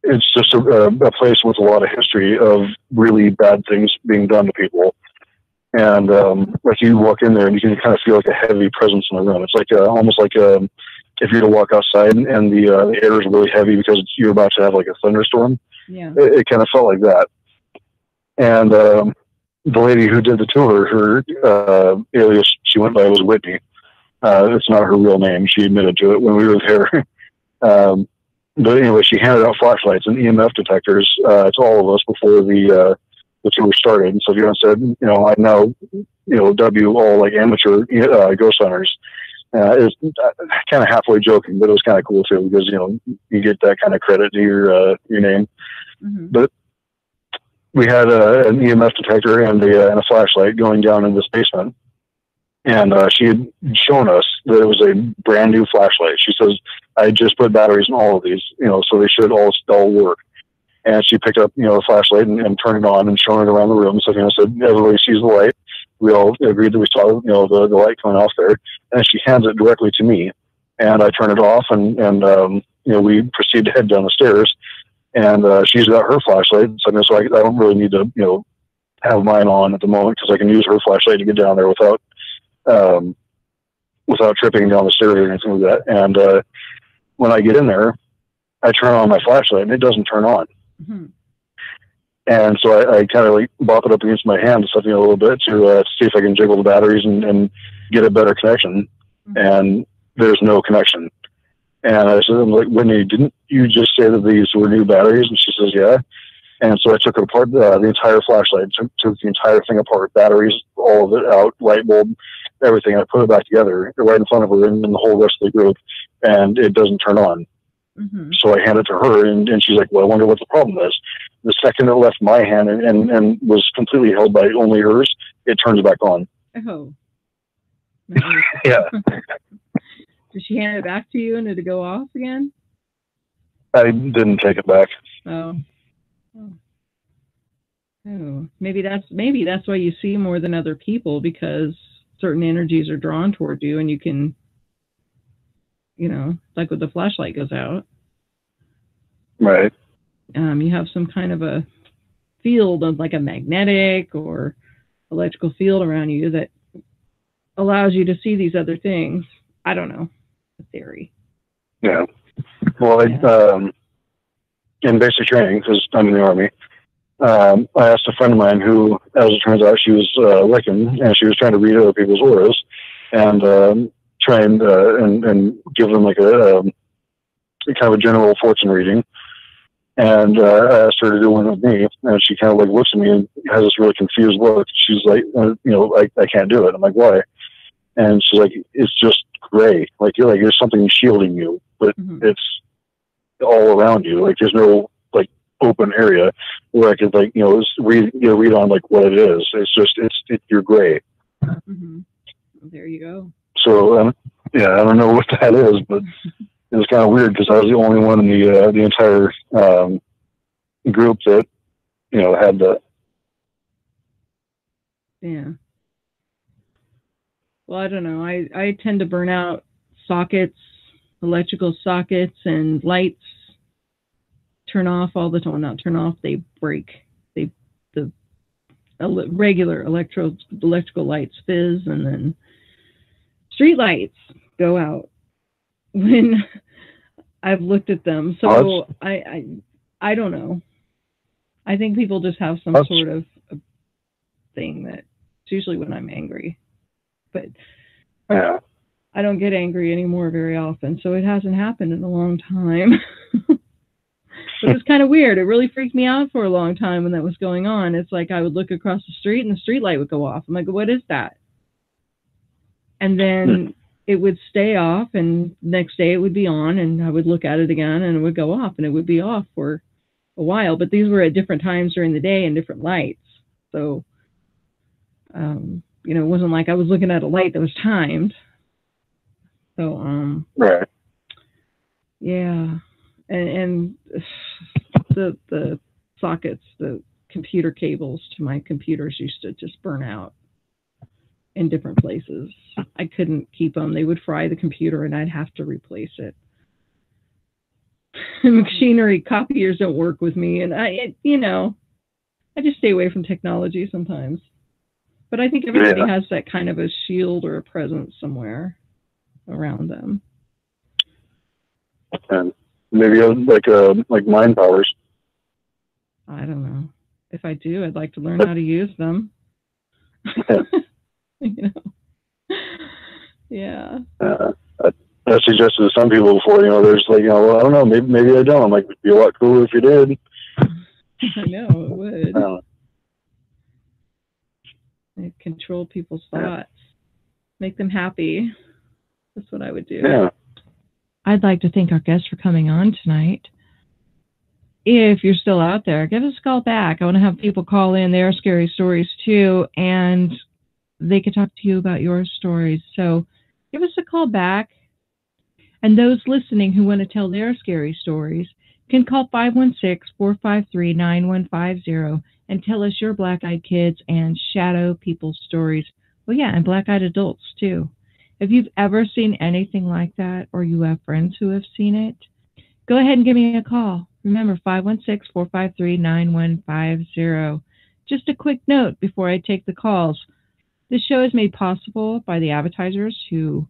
it's just a place with a lot of history of really bad things being done to people. And like you walk in there and you can kind of feel like a heavy presence in the room. It's like almost like if you were to walk outside and the air is really heavy because you're about to have like a thunderstorm. Yeah. It kind of felt like that. And the lady who did the tour, her alias she went by was Whitney. It's not her real name. She admitted to it when we were there. But anyway, she handed out flashlights and EMF detectors to all of us before the tour started. And so said, I now, W all like amateur ghost hunters. It's kind of halfway joking, but it was kind of cool too, because, you get that kind of credit to your name. Mm-hmm. But we had an EMF detector and a flashlight going down in this basement. And she had shown us that it was a brand new flashlight. She says, I just put batteries in all of these, so they should all work. And she picked up, the flashlight and turned it on and shone it around the room. So, said, everybody sees the light. We all agreed that we saw, the light coming off there. And she hands it directly to me. And I turn it off and we proceed to head down the stairs. And she's got her flashlight. So I don't really need to, have mine on at the moment, because I can use her flashlight to get down there without tripping down the stairs or anything like that. And when I get in there, I turn on my flashlight and it doesn't turn on. Mm-hmm. And so I kind of like bop it up against my hand a little bit to see if I can jiggle the batteries and get a better connection. Mm-hmm. And there's no connection. And I said, I'm like, Whitney, didn't you just say that these were new batteries? And she says, yeah. And so I took it apart, the entire flashlight, took the entire thing apart, batteries, all of it out, light bulb, everything. I put it back together right in front of her and the whole rest of the group, and it doesn't turn on. Mm-hmm. So I hand it to her, and she's like, well, I wonder what the problem is. The second it left my hand and was completely held by only hers, it turns back on. Oh. Nice. Yeah. Did she hand it back to you and did it go off again? I didn't take it back. Oh. Maybe that's why you see more than other people, because certain energies are drawn toward you, and you can, like when the flashlight goes out. Right. You have some kind of a field of like a magnetic or electrical field around you that allows you to see these other things. I don't know. A theory. Yeah. Well, in basic training, because I'm in the Army, I asked a friend of mine who, as it turns out, she was Wiccan, and she was trying to read other people's auras and try and give them like a kind of a general fortune reading. And I asked her to do one with me, and she kind of like looks at me and has this really confused look. She's like, I can't do it. I'm like, why? And she's like, it's just gray. Like there's something shielding you, but it's all around you. Like there's no like open area where I could like read on like what it is. It's just you're gray. Mm-hmm. Well, there you go. So I don't know what that is, but it was kind of weird because I was the only one in the entire group that had that. Yeah. Well, I don't know. I tend to burn out sockets, electrical sockets, and lights. Turn off all the time. Not turn off. They break. The regular electrical lights fizz, and then street lights go out when I've looked at them. So I don't know. I think people just have some sort of a thing that it's usually when I'm angry, but yeah. I don't get angry anymore very often, so it hasn't happened in a long time. But it's kind of weird. It really freaked me out for a long time when that was going on. It's like I would look across the street and the street light would go off. I'm like, what is that? And then it would stay off, and next day it would be on, and I would look at it again, and it would go off, and it would be off for a while. But these were at different times during the day and different lights. So, it wasn't like I was looking at a light that was timed. So, right. Yeah. And the sockets, the computer cables to my computers used to just burn out in different places. I couldn't keep them. They would fry the computer and I'd have to replace it. Machinery copiers don't work with me, and I just stay away from technology sometimes. But I think everybody has that kind of a shield or a presence somewhere around them. And maybe like mind powers. I don't know. If I do, I'd like to learn how to use them. Yeah. I suggested to some people before, there's like, well, I don't know, maybe I don't. I'm like, it'd be a lot cooler if you did. I know, it would. It control people's thoughts. Make them happy. That's what I would do. Yeah. I'd like to thank our guests for coming on tonight. If you're still out there, give us a call back. I want to have people call in their scary stories too, and they could talk to you about your stories. So give us a call back. And those listening who want to tell their scary stories can call 516-453-9150 and tell us your black-eyed kids and shadow people's stories. Well, yeah, and black-eyed adults too. If you've ever seen anything like that, or you have friends who have seen it, go ahead and give me a call. Remember, 516-453-9150. Just a quick note before I take the calls. This show is made possible by the advertisers who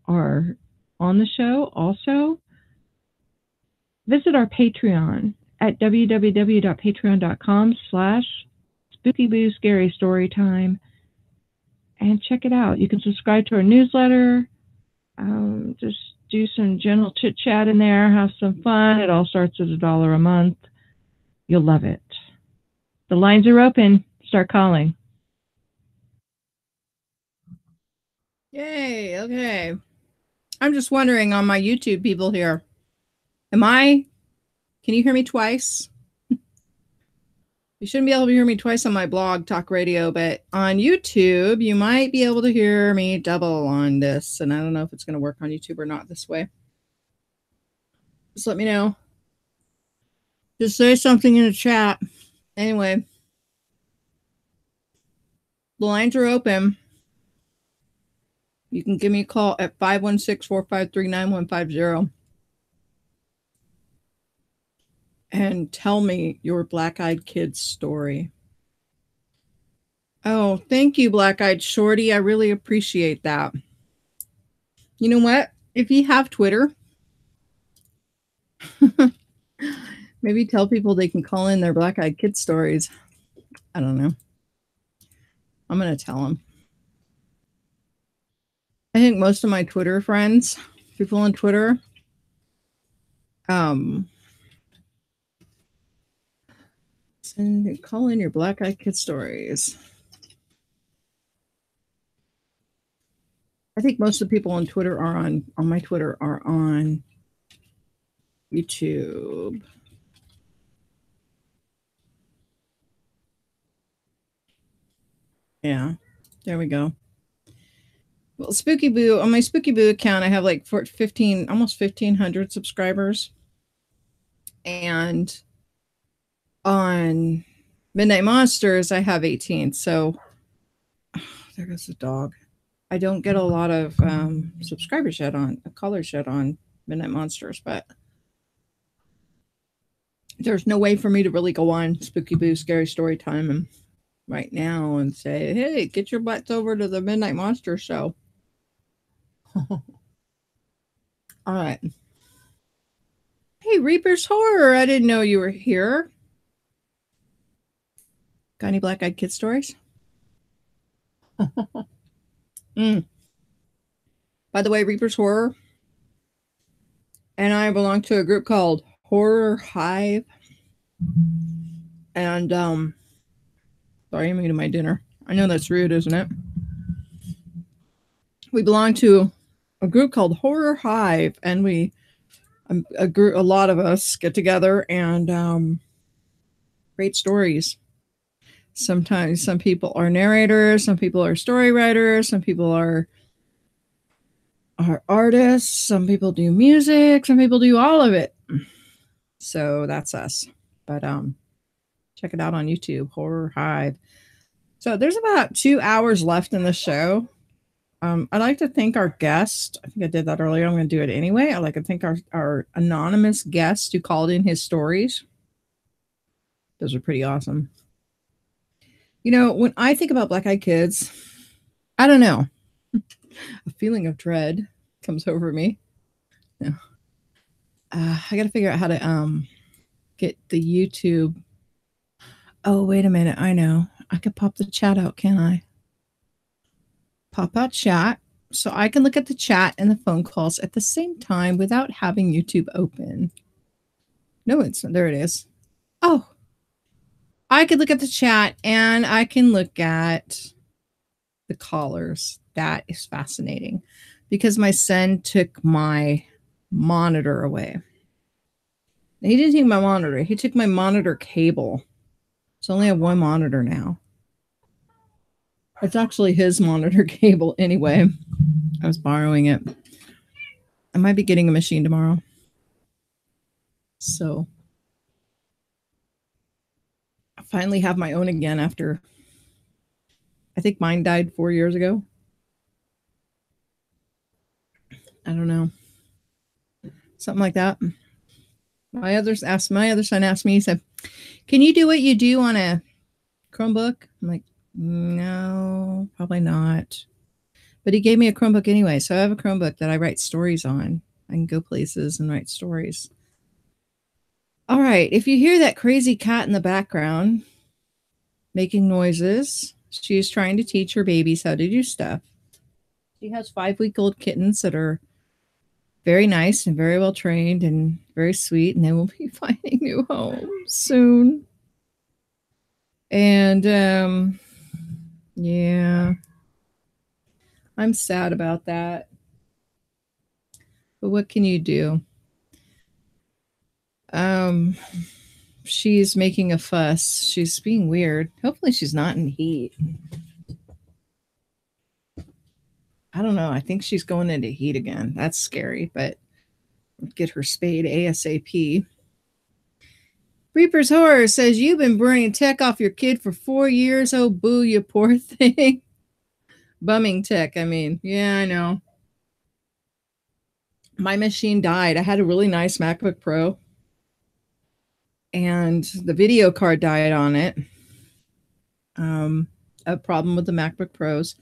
are on the show. Also, visit our Patreon at www.patreon.com/SpookyBooScaryStorytime and check it out. You can subscribe to our newsletter. Just do some general chit chat in there. Have some fun. It all starts at $1 a month. You'll love it. The lines are open. Start calling. Yay. Okay. I'm just wondering on my YouTube people here. Can you hear me twice? You shouldn't be able to hear me twice on my blog, Talk Radio, but on YouTube, you might be able to hear me double on this. And I don't know if it's going to work on YouTube or not this way. Just let me know. Just say something in the chat. Anyway, the lines are open. You can give me a call at 516-453-9150 and tell me your Black-Eyed Kids story. Oh, thank you, Black-Eyed Shorty. I really appreciate that. You know what? If you have Twitter, maybe tell people they can call in their Black-Eyed Kids stories. I don't know. I'm going to tell them. I think most of my Twitter friends, people on Twitter, call in your Black-Eyed Kid stories. I think most of the people on Twitter are on my Twitter are on YouTube. Yeah, there we go. Well, Spooky Boo, on my Spooky Boo account, I have like almost 1,500 subscribers. And on Midnight Monsters, I have 18. So, there goes the dog. I don't get a lot of subscribers yet callers yet on Midnight Monsters, but there's no way for me to really go on Spooky Boo Scary Story Time right now and say, hey, get your butts over to the Midnight Monster show. All right. Hey, Reaper's Horror. I didn't know you were here. Got any Black-Eyed Kid stories? By the way, Reaper's Horror and I belong to a group called Horror Hive. And sorry, I'm eating my dinner. I know that's rude, isn't it? We belong to a group called Horror Hive, and a lot of us get together and rate stories. Sometimes some people are narrators, some people are story writers, some people are artists, some people do music, some people do all of it. So that's us. But check it out on YouTube, Horror Hive. So there's about 2 hours left in the show. I'd like to thank our guest. I think I did that earlier. I'm going to do it anyway. I'd like to thank our anonymous guest who called in his stories. Those are pretty awesome. You know, when I think about Black-Eyed Kids, I don't know. A feeling of dread comes over me. Yeah. I got to figure out how to get the YouTube. Oh, wait a minute. I know. I could pop the chat out, can't I? Pop out chat so I can look at the chat and the phone calls at the same time without having YouTube open. No, there it is. Oh, I could look at the chat and I can look at the callers. That is fascinating because my son took my monitor away. He didn't take my monitor. He took my monitor cable. So I only have one monitor now. It's actually his monitor cable anyway. I was borrowing it. I might be getting a machine tomorrow. So I finally have my own again after, I think mine died 4 years ago. I don't know. Something like that. My other son asked me, he said, can you do what you do on a Chromebook? I'm like, no, probably not. But he gave me a Chromebook anyway. So I have a Chromebook that I write stories on. I can go places and write stories. All right. If you hear that crazy cat in the background making noises, she's trying to teach her babies how to do stuff. She has 5-week-old kittens that are very nice and very well trained and very sweet, and they will be finding new homes soon. And yeah, I'm sad about that. But what can you do? She's making a fuss. She's being weird. Hopefully she's not in heat. I don't know. I think she's going into heat again. That's scary, but get her spayed ASAP. Reaper's Horror says, you've been burning tech off your kid for 4 years. Oh, boo, you poor thing. Bumming tech, I mean. Yeah, I know. My machine died. I had a really nice MacBook Pro, and the video card died on it. A problem with the MacBook Pros.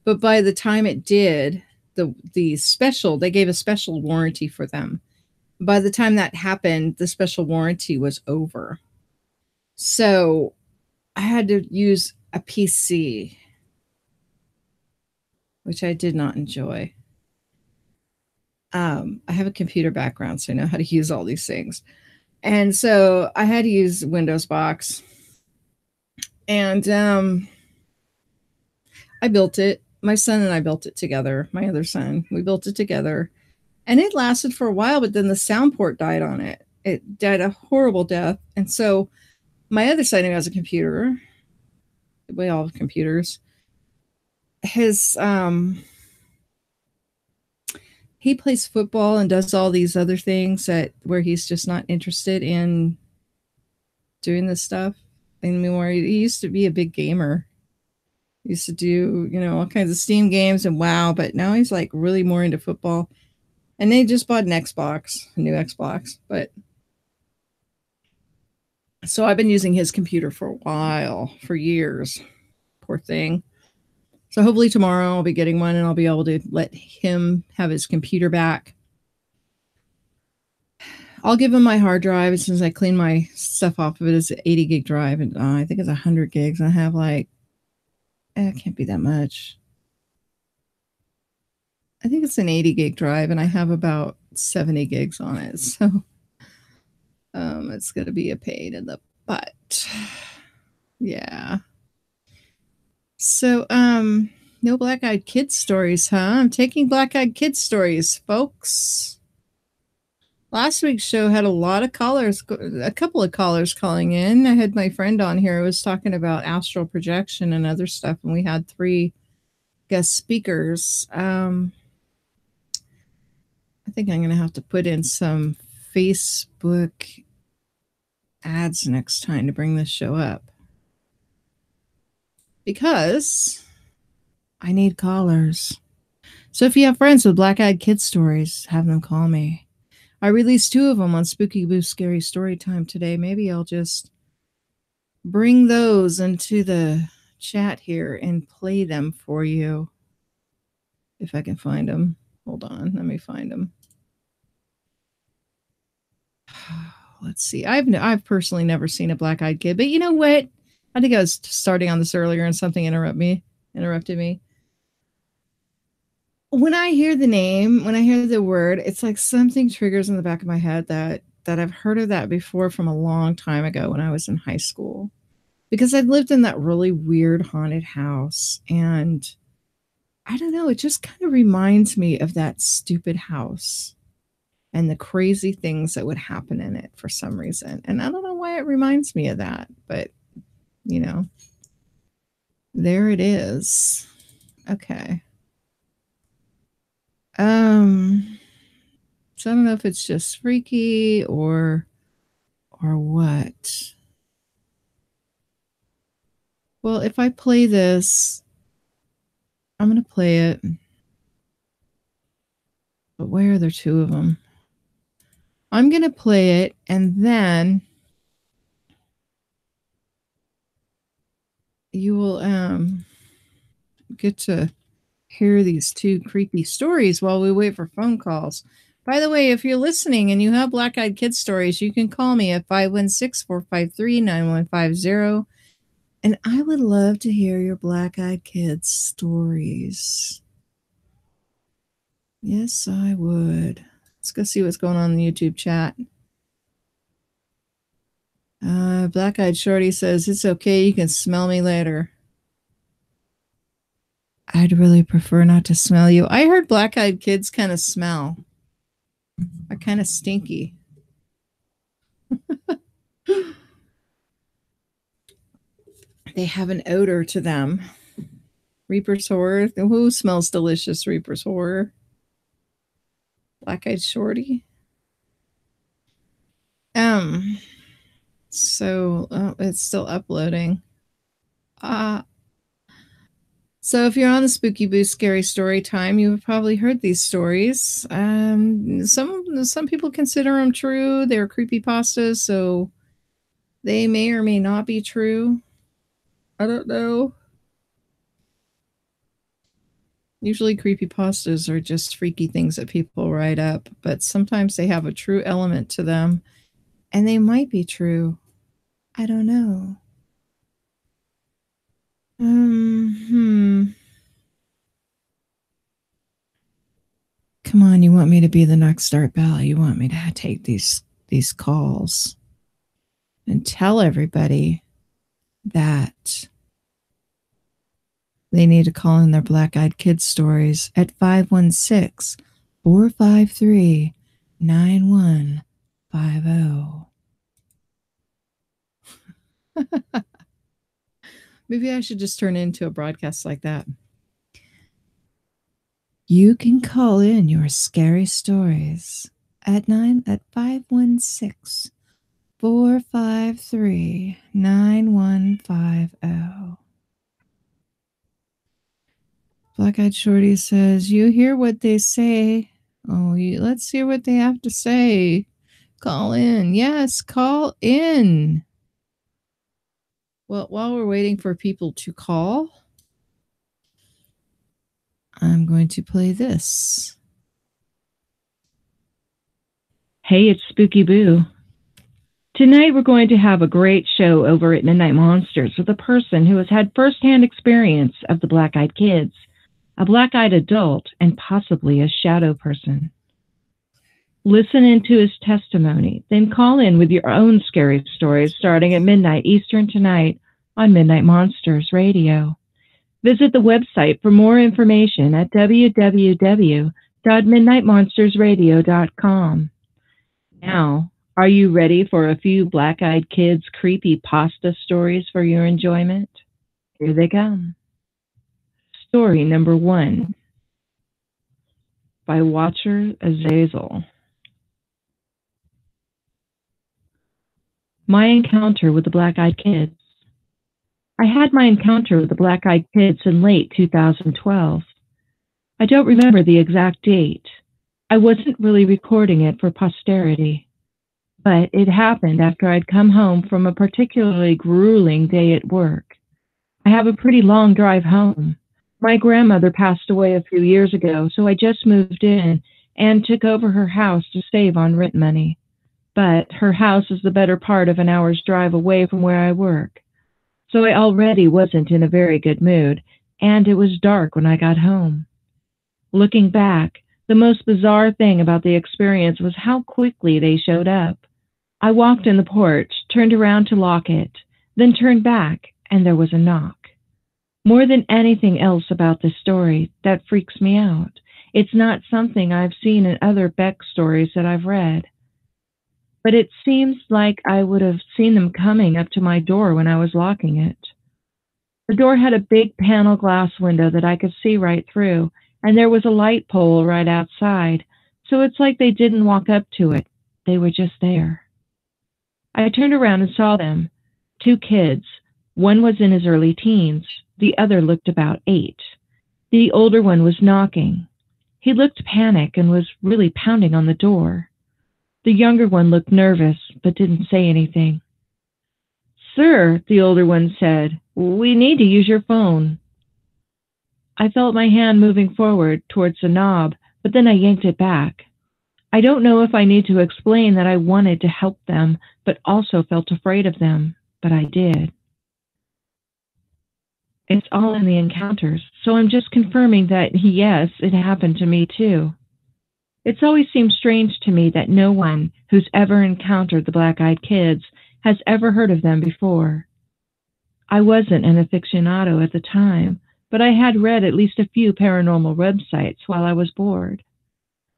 But by the time it did, the special, they gave a special warranty for them. By the time that happened, the special warranty was over. So I had to use a PC, which I did not enjoy. I have a computer background, so I know how to use all these things. And so I had to use Windows Box. And I built it. My son and I built it together. My other son, we built it together. And it lasted for a while, but then the sound port died on it. It died a horrible death. And so my other son, who has a computer, we all have computers, his he plays football and does all these other things where he's just not interested in doing this stuff anymore. He used to be a big gamer. He used to do, all kinds of Steam games and WoW, but now he's like really more into football. And they just bought an Xbox, a new Xbox. But so I've been using his computer for a while, for years. Poor thing. So hopefully tomorrow I'll be getting one and I'll be able to let him have his computer back. I'll give him my hard drive as soon as I clean my stuff off of it. It's an 80 gig drive, and I think it's 100 gigs. I have it can't be that much. I think it's an 80 gig drive, and I have about 70 gigs on it. So it's going to be a pain in the butt. Yeah. So, no Black-Eyed Kids stories, huh? I'm taking Black-Eyed Kids stories, folks. Last week's show had a lot of callers, a couple of callers calling in. I had my friend on here who was talking about astral projection and other stuff, and we had 3 guest speakers. I think I'm going to have to put in some Facebook ads next time to bring this show up, because I need callers. So if you have friends with Black-Eyed Kids stories, have them call me. I released 2 of them on Spooky Boo Scary Story Time today. Maybe I'll just bring those into the chat here and play them for you. If I can find them. Hold on, let me find them. Let's see. I've personally never seen a Black-Eyed Kid, but you know what? I think I was starting on this earlier and something interrupted me. When I hear the name, when I hear the word, it's like something triggers in the back of my head that I've heard of that before from a long time ago when I was in high school. Because I'd lived in that really weird haunted house. And I don't know, it just kind of reminds me of that stupid house and the crazy things that would happen in it for some reason. And I don't know why it reminds me of that, but, there it is. Okay. So I don't know if it's just freaky or what. Well, if I play this, I'm going to play it. But where are there 2 of them? I'm going to play it, and then you will get to hear these 2 creepy stories while we wait for phone calls. By the way, if you're listening and you have Black-Eyed Kids stories, you can call me at 516-453-9150. And I would love to hear your Black-Eyed Kids stories. Yes, I would. Let's go see what's going on in the YouTube chat. Black-Eyed Shorty says, it's okay, you can smell me later. I'd really prefer not to smell you. I heard black-eyed kids kind of smell. Are kind of stinky. They have an odor to them. Reaper's Horror. Who smells delicious, Reaper's Horror? Black-eyed Shorty. So it's still uploading. So if you're on the Spooky Boo Scary Story Time, you've probably heard these stories. Some people consider them true. They're creepypastas, so they may or may not be true. I don't know. Usually creepypastas are just freaky things that people write up, but sometimes they have a true element to them, and they might be true. I don't know. Come on, you want me to be the next Art Bell? You want me to take these calls and tell everybody that they need to call in their Black-Eyed Kids stories at 516-453-9150. Maybe I should just turn into a broadcast like that. You can call in your scary stories at 516-453-9150. Black-Eyed Shorty says, you hear what they say. Oh, let's hear what they have to say. Call in. Yes, call in. Well, while we're waiting for people to call, I'm going to play this. Hey, it's Spooky Boo. Tonight we're going to have a great show over at Midnight Monsters with a person who has had firsthand experience of the Black-Eyed Kids, a black-eyed adult, and possibly a shadow person. Listen into his testimony, then call in with your own scary stories starting at midnight Eastern tonight on Midnight Monsters Radio. Visit the website for more information at www.midnightmonstersradio.com. Now, are you ready for a few Black-Eyed Kids creepy pasta stories for your enjoyment? Here they come. Story number 1 by Watcher Azazel. My encounter with the Black-Eyed Kids. I had my encounter with the Black-Eyed Kids in late 2012. I don't remember the exact date. I wasn't really recording it for posterity, but it happened after I'd come home from a particularly grueling day at work. I have a pretty long drive home. My grandmother passed away a few years ago, so I just moved in and took over her house to save on rent money. But her house is the better part of an hour's drive away from where I work. So I already wasn't in a very good mood, and it was dark when I got home. Looking back, the most bizarre thing about the experience was how quickly they showed up. I walked in the porch, turned around to lock it, then turned back, and there was a knock. More than anything else about this story, that freaks me out. It's not something I've seen in other Beck stories that I've read. But it seems like I would have seen them coming up to my door when I was locking it. The door had a big panel glass window that I could see right through, and there was a light pole right outside, so it's like they didn't walk up to it. They were just there. I turned around and saw them. 2 kids. One was in his early teens. The other looked about 8. The older one was knocking. He looked panicked and was really pounding on the door. The younger one looked nervous, but didn't say anything. "Sir," the older one said, "we need to use your phone." I felt my hand moving forward towards the knob, but then I yanked it back. I don't know if I need to explain that I wanted to help them, but also felt afraid of them, but I did. It's all in the encounters, so I'm just confirming that, yes, it happened to me too. It's always seemed strange to me that no one who's ever encountered the Black-Eyed Kids has ever heard of them before. I wasn't an aficionado at the time, but I had read at least a few paranormal websites while I was bored.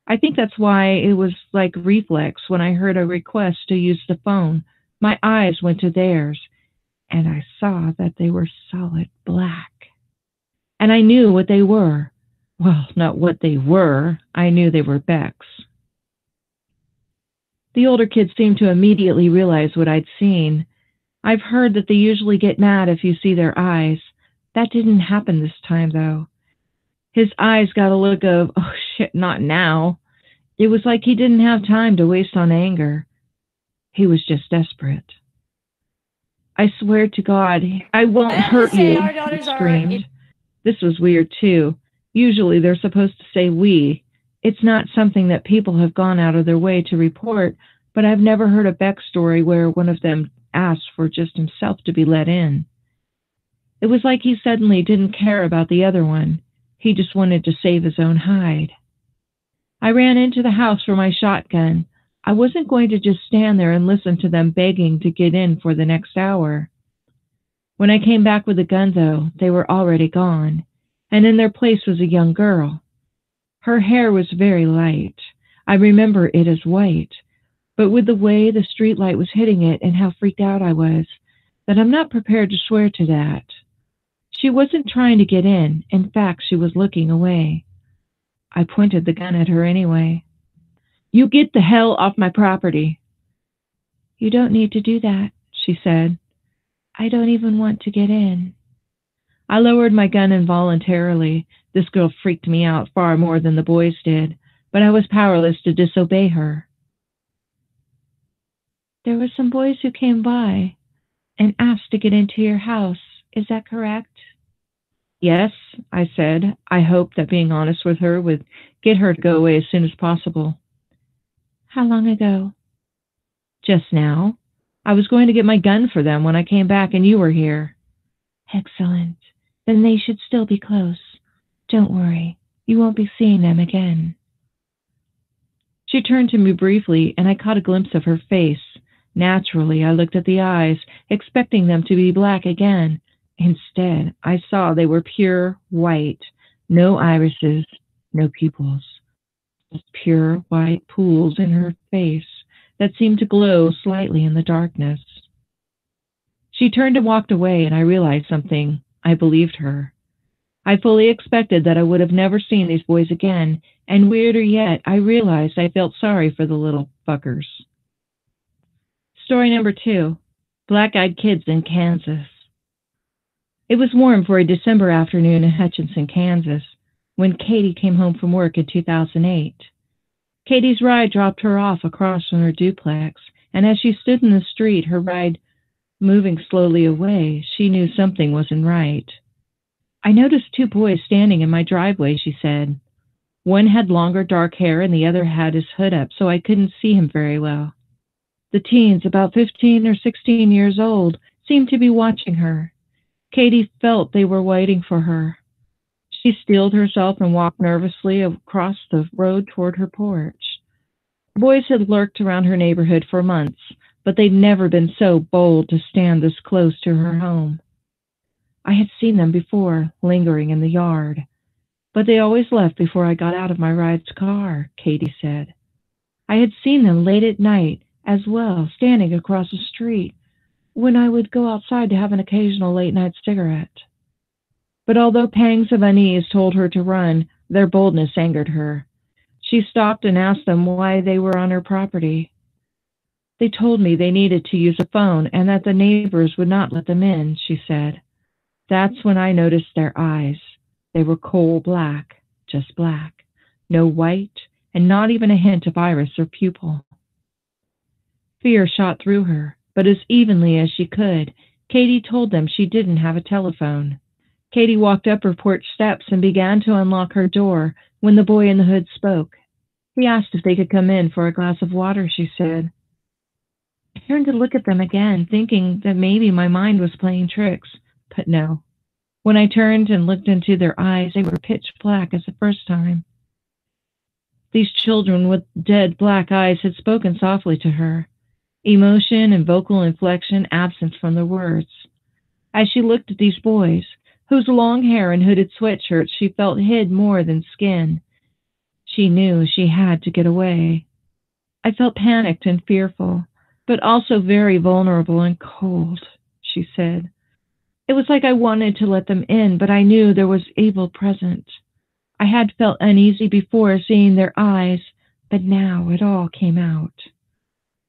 I think that's why it was like reflex when I heard a request to use the phone. My eyes went to theirs, and I saw that they were solid black. And I knew what they were. Well, not what they were. I knew they were Beck's. The older kids seemed to immediately realize what I'd seen. I've heard that they usually get mad if you see their eyes. That didn't happen this time, though. His eyes got a look of, oh shit, not now. It was like he didn't have time to waste on anger. He was just desperate. I swear to God, I won't hurt you, he screamed. This was weird, too. Usually they're supposed to say we. It's not something that people have gone out of their way to report, but I've never heard a Beck story where one of them asked for just himself to be let in. It was like he suddenly didn't care about the other one. He just wanted to save his own hide. I ran into the house for my shotgun. I wasn't going to just stand there and listen to them begging to get in for the next hour. When I came back with the gun, though, they were already gone, and in their place was a young girl. Her hair was very light. I remember it as white, but with the way the street light was hitting it and how freaked out I was, that I'm not prepared to swear to that. She wasn't trying to get in. In fact, she was looking away. I pointed the gun at her anyway. You get the hell off my property. You don't need to do that, she said. I don't even want to get in. I lowered my gun involuntarily. This girl freaked me out far more than the boys did, but I was powerless to disobey her. There were some boys who came by and asked to get into your house. Is that correct? Yes, I said. I hoped that being honest with her would get her to go away as soon as possible. How long ago? Just now. I was going to get my gun for them when I came back and you were here. Excellent. Then they should still be close. Don't worry. You won't be seeing them again. She turned to me briefly, and I caught a glimpse of her face. Naturally, I looked at the eyes, expecting them to be black again. Instead, I saw they were pure white. No irises, no pupils. Just pure white pools in her face that seemed to glow slightly in the darkness. She turned and walked away, and I realized something. I believed her. I fully expected that I would have never seen these boys again, and weirder yet, I realized I felt sorry for the little fuckers. Story number 2, Black-Eyed Kids in Kansas. It was warm for a December afternoon in Hutchinson, Kansas, when Katie came home from work in 2008. Katie's ride dropped her off across from her duplex, and as she stood in the street, her ride moving slowly away, she knew something wasn't right. I noticed 2 boys standing in my driveway, she said. One had longer dark hair and the other had his hood up, so I couldn't see him very well. The teens, about 15 or 16 years old, seemed to be watching her. Katie felt they were waiting for her. She steeled herself and walked nervously across the road toward her porch. The boys had lurked around her neighborhood for months, but they'd never been so bold to stand this close to her home. I had seen them before, lingering in the yard, but they always left before I got out of my ride's car, Katie said. I had seen them late at night as well, standing across the street, when I would go outside to have an occasional late-night cigarette. But although pangs of unease told her to run, their boldness angered her. She stopped and asked them why they were on her property. They told me they needed to use a phone and that the neighbors would not let them in, she said. That's when I noticed their eyes. They were coal black, just black. No white, and not even a hint of iris or pupil. Fear shot through her, but as evenly as she could, Katie told them she didn't have a telephone. Katie walked up her porch steps and began to unlock her door when the boy in the hood spoke. He asked if they could come in for a glass of water, she said. I turned to look at them again, thinking that maybe my mind was playing tricks, but no. When I turned and looked into their eyes, they were pitch black as the first time. These children with dead black eyes had spoken softly to her, emotion and vocal inflection absent from their words. As she looked at these boys, whose long hair and hooded sweatshirt she felt hid more than skin. She knew she had to get away. I felt panicked and fearful, but also very vulnerable and cold, she said. It was like I wanted to let them in, but I knew there was evil present. I had felt uneasy before seeing their eyes, but now it all came out.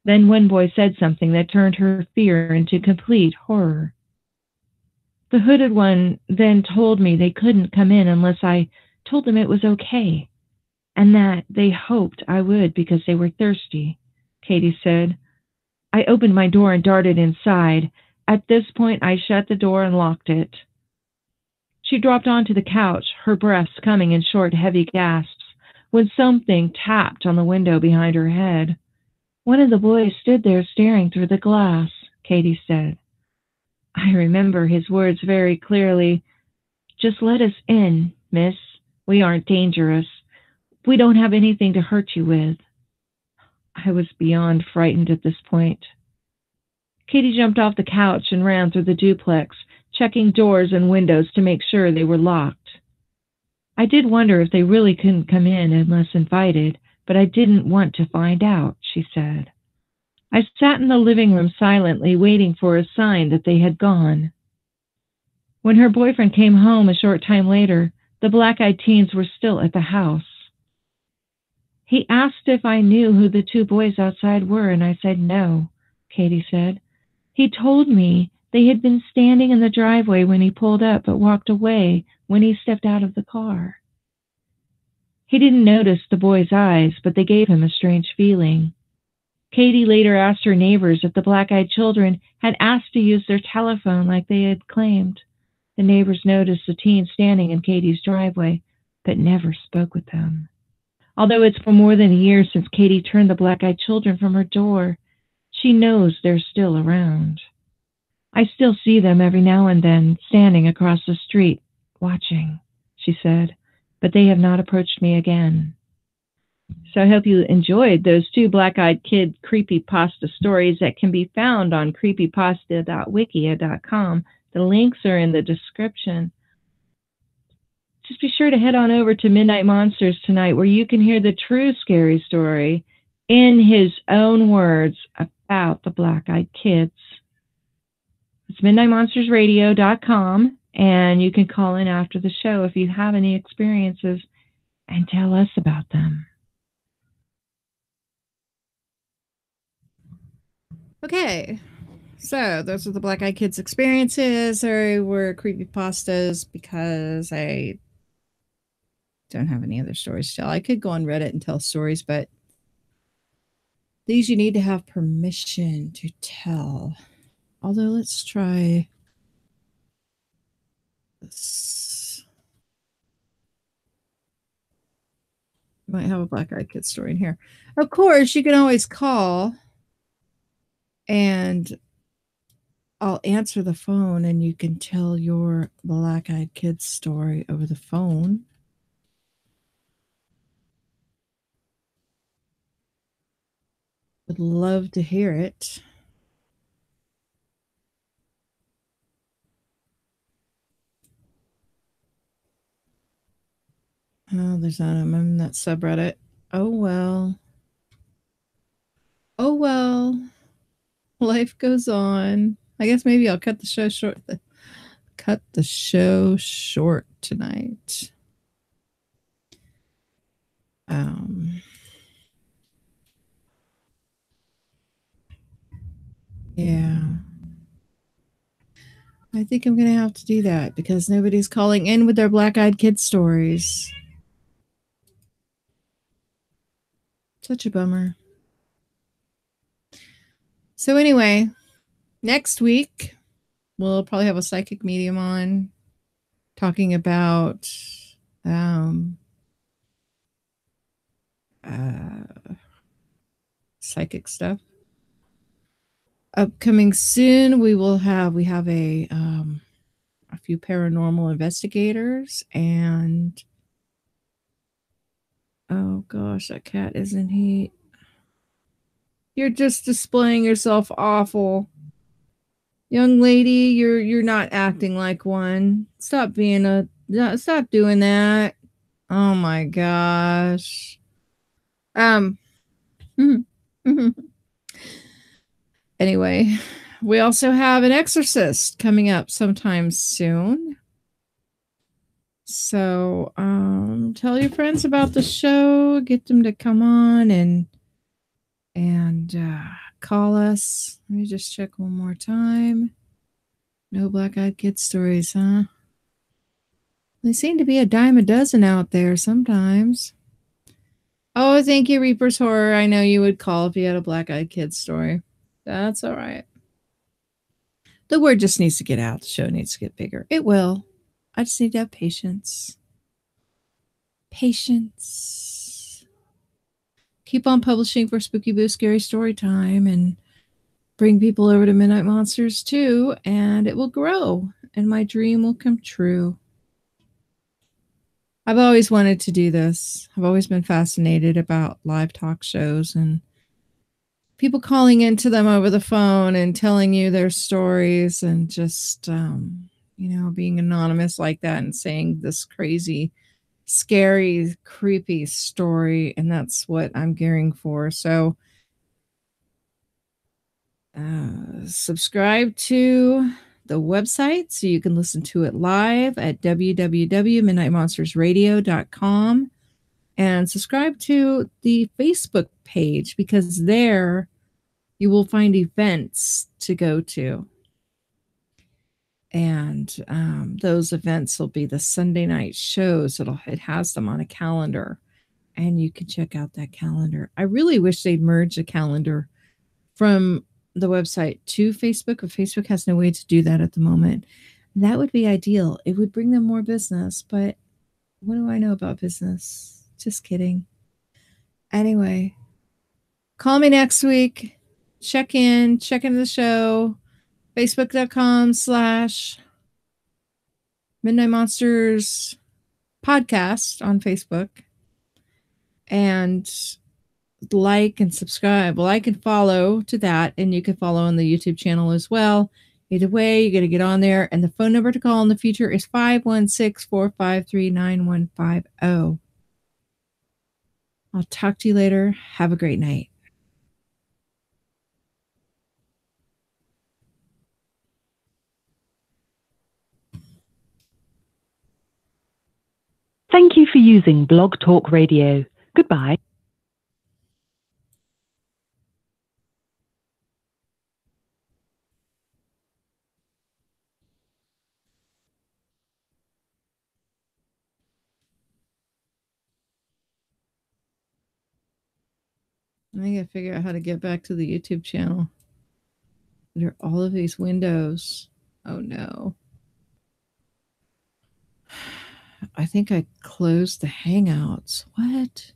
Then one boy said something that turned her fear into complete horror. The hooded one then told me they couldn't come in unless I told them it was okay, and that they hoped I would because they were thirsty, Katie said. I opened my door and darted inside. At this point, I shut the door and locked it. She dropped onto the couch, her breaths coming in short, heavy gasps, when something tapped on the window behind her head. One of the boys stood there staring through the glass, Katie said. I remember his words very clearly. Just let us in, miss. We aren't dangerous. We don't have anything to hurt you with. I was beyond frightened at this point. Katie jumped off the couch and ran through the duplex, checking doors and windows to make sure they were locked. I did wonder if they really couldn't come in unless invited, but I didn't want to find out, she said. I sat in the living room silently, waiting for a sign that they had gone. When her boyfriend came home a short time later, the black-eyed teens were still at the house. He asked if I knew who the two boys outside were, and I said no, Katie said. He told me they had been standing in the driveway when he pulled up, but walked away when he stepped out of the car. He didn't notice the boys' eyes, but they gave him a strange feeling. Katie later asked her neighbors if the black-eyed children had asked to use their telephone like they had claimed. The neighbors noticed the teens standing in Katie's driveway, but never spoke with them. Although it's been more than a year since Katie turned the black-eyed children from her door, she knows they're still around. I still see them every now and then, standing across the street, watching, she said, but they have not approached me again. So I hope you enjoyed those two black-eyed kid creepypasta stories that can be found on creepypasta.wikia.com. The links are in the description. Just be sure to head on over to Midnight Monsters tonight, where you can hear the true scary story in his own words about the black-eyed kids. It's MidnightMonstersRadio.com, and you can call in after the show if you have any experiences and tell us about them. Okay, so those are the Black Eyed Kids experiences. They were creepypastas because I don't have any other stories to tell. I could go on Reddit and tell stories, but these you need to have permission to tell. Although, let's try this. Might have a Black Eyed Kids story in here. Of course, you can always call and I'll answer the phone and you can tell your Black Eyed Kids story over the phone. Would love to hear it. Oh, there's not. I'm in that subreddit. Oh, well. Oh, well. Life goes on. I guess maybe I'll cut the show short. Cut the show short tonight. Yeah. I think I'm going to have to do that because nobody's calling in with their Black Eyed Kids stories. Such a bummer. So anyway, next week, we'll probably have a psychic medium on talking about psychic stuff. Upcoming soon, we have a few paranormal investigators and oh gosh, that cat is in heat. You're just displaying yourself awful. Young lady, you're not acting like one. Stop stop doing that. Oh my gosh. Anyway, we also have an exorcist coming up sometime soon. So, tell your friends about the show, get them to come on and call us. Let me just check one more time. No Black Eyed Kid stories, huh? They seem to be a dime a dozen out there sometimes. Oh, thank you, Reaper's Horror. I know you would call if you had a Black Eyed Kid story. That's all right. The word just needs to get out. The show needs to get bigger. It will. I just need to have patience. Patience. Keep on publishing for Spooky Boo Scary Story Time and bring people over to Midnight Monsters too, and it will grow and my dream will come true. I've always wanted to do this. I've always been fascinated about live talk shows and people calling into them over the phone and telling you their stories and just, being anonymous like that and saying this crazy, scary, creepy story. And that's what I'm gearing for. So subscribe to the website so you can listen to it live at www.midnightmonstersradio.com and subscribe to the Facebook page because there you will find events to go to. And those events will be the Sunday night shows. It has them on a calendar and you can check out that calendar. I really wish they'd merge the calendar from the website to Facebook, but Facebook has no way to do that at the moment. That would be ideal. It would bring them more business, but what do I know about business? Just kidding. Anyway, call me next week. Check into the show. Facebook.com/Midnight Monsters podcast on Facebook. And like and subscribe. Like and follow to that. And you can follow on the YouTube channel as well. Either way, you got to get on there. And the phone number to call in the future is 516-453-9150. I'll talk to you later. Have a great night. Thank you for using Blog Talk Radio. Goodbye. I gotta figure out how to get back to the YouTube channel. There are all of these windows. Oh no. I think I closed the Hangouts. What?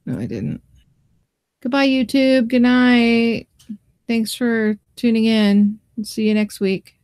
No, I didn't. Goodbye, YouTube. Good night. Thanks for tuning in. See you next week.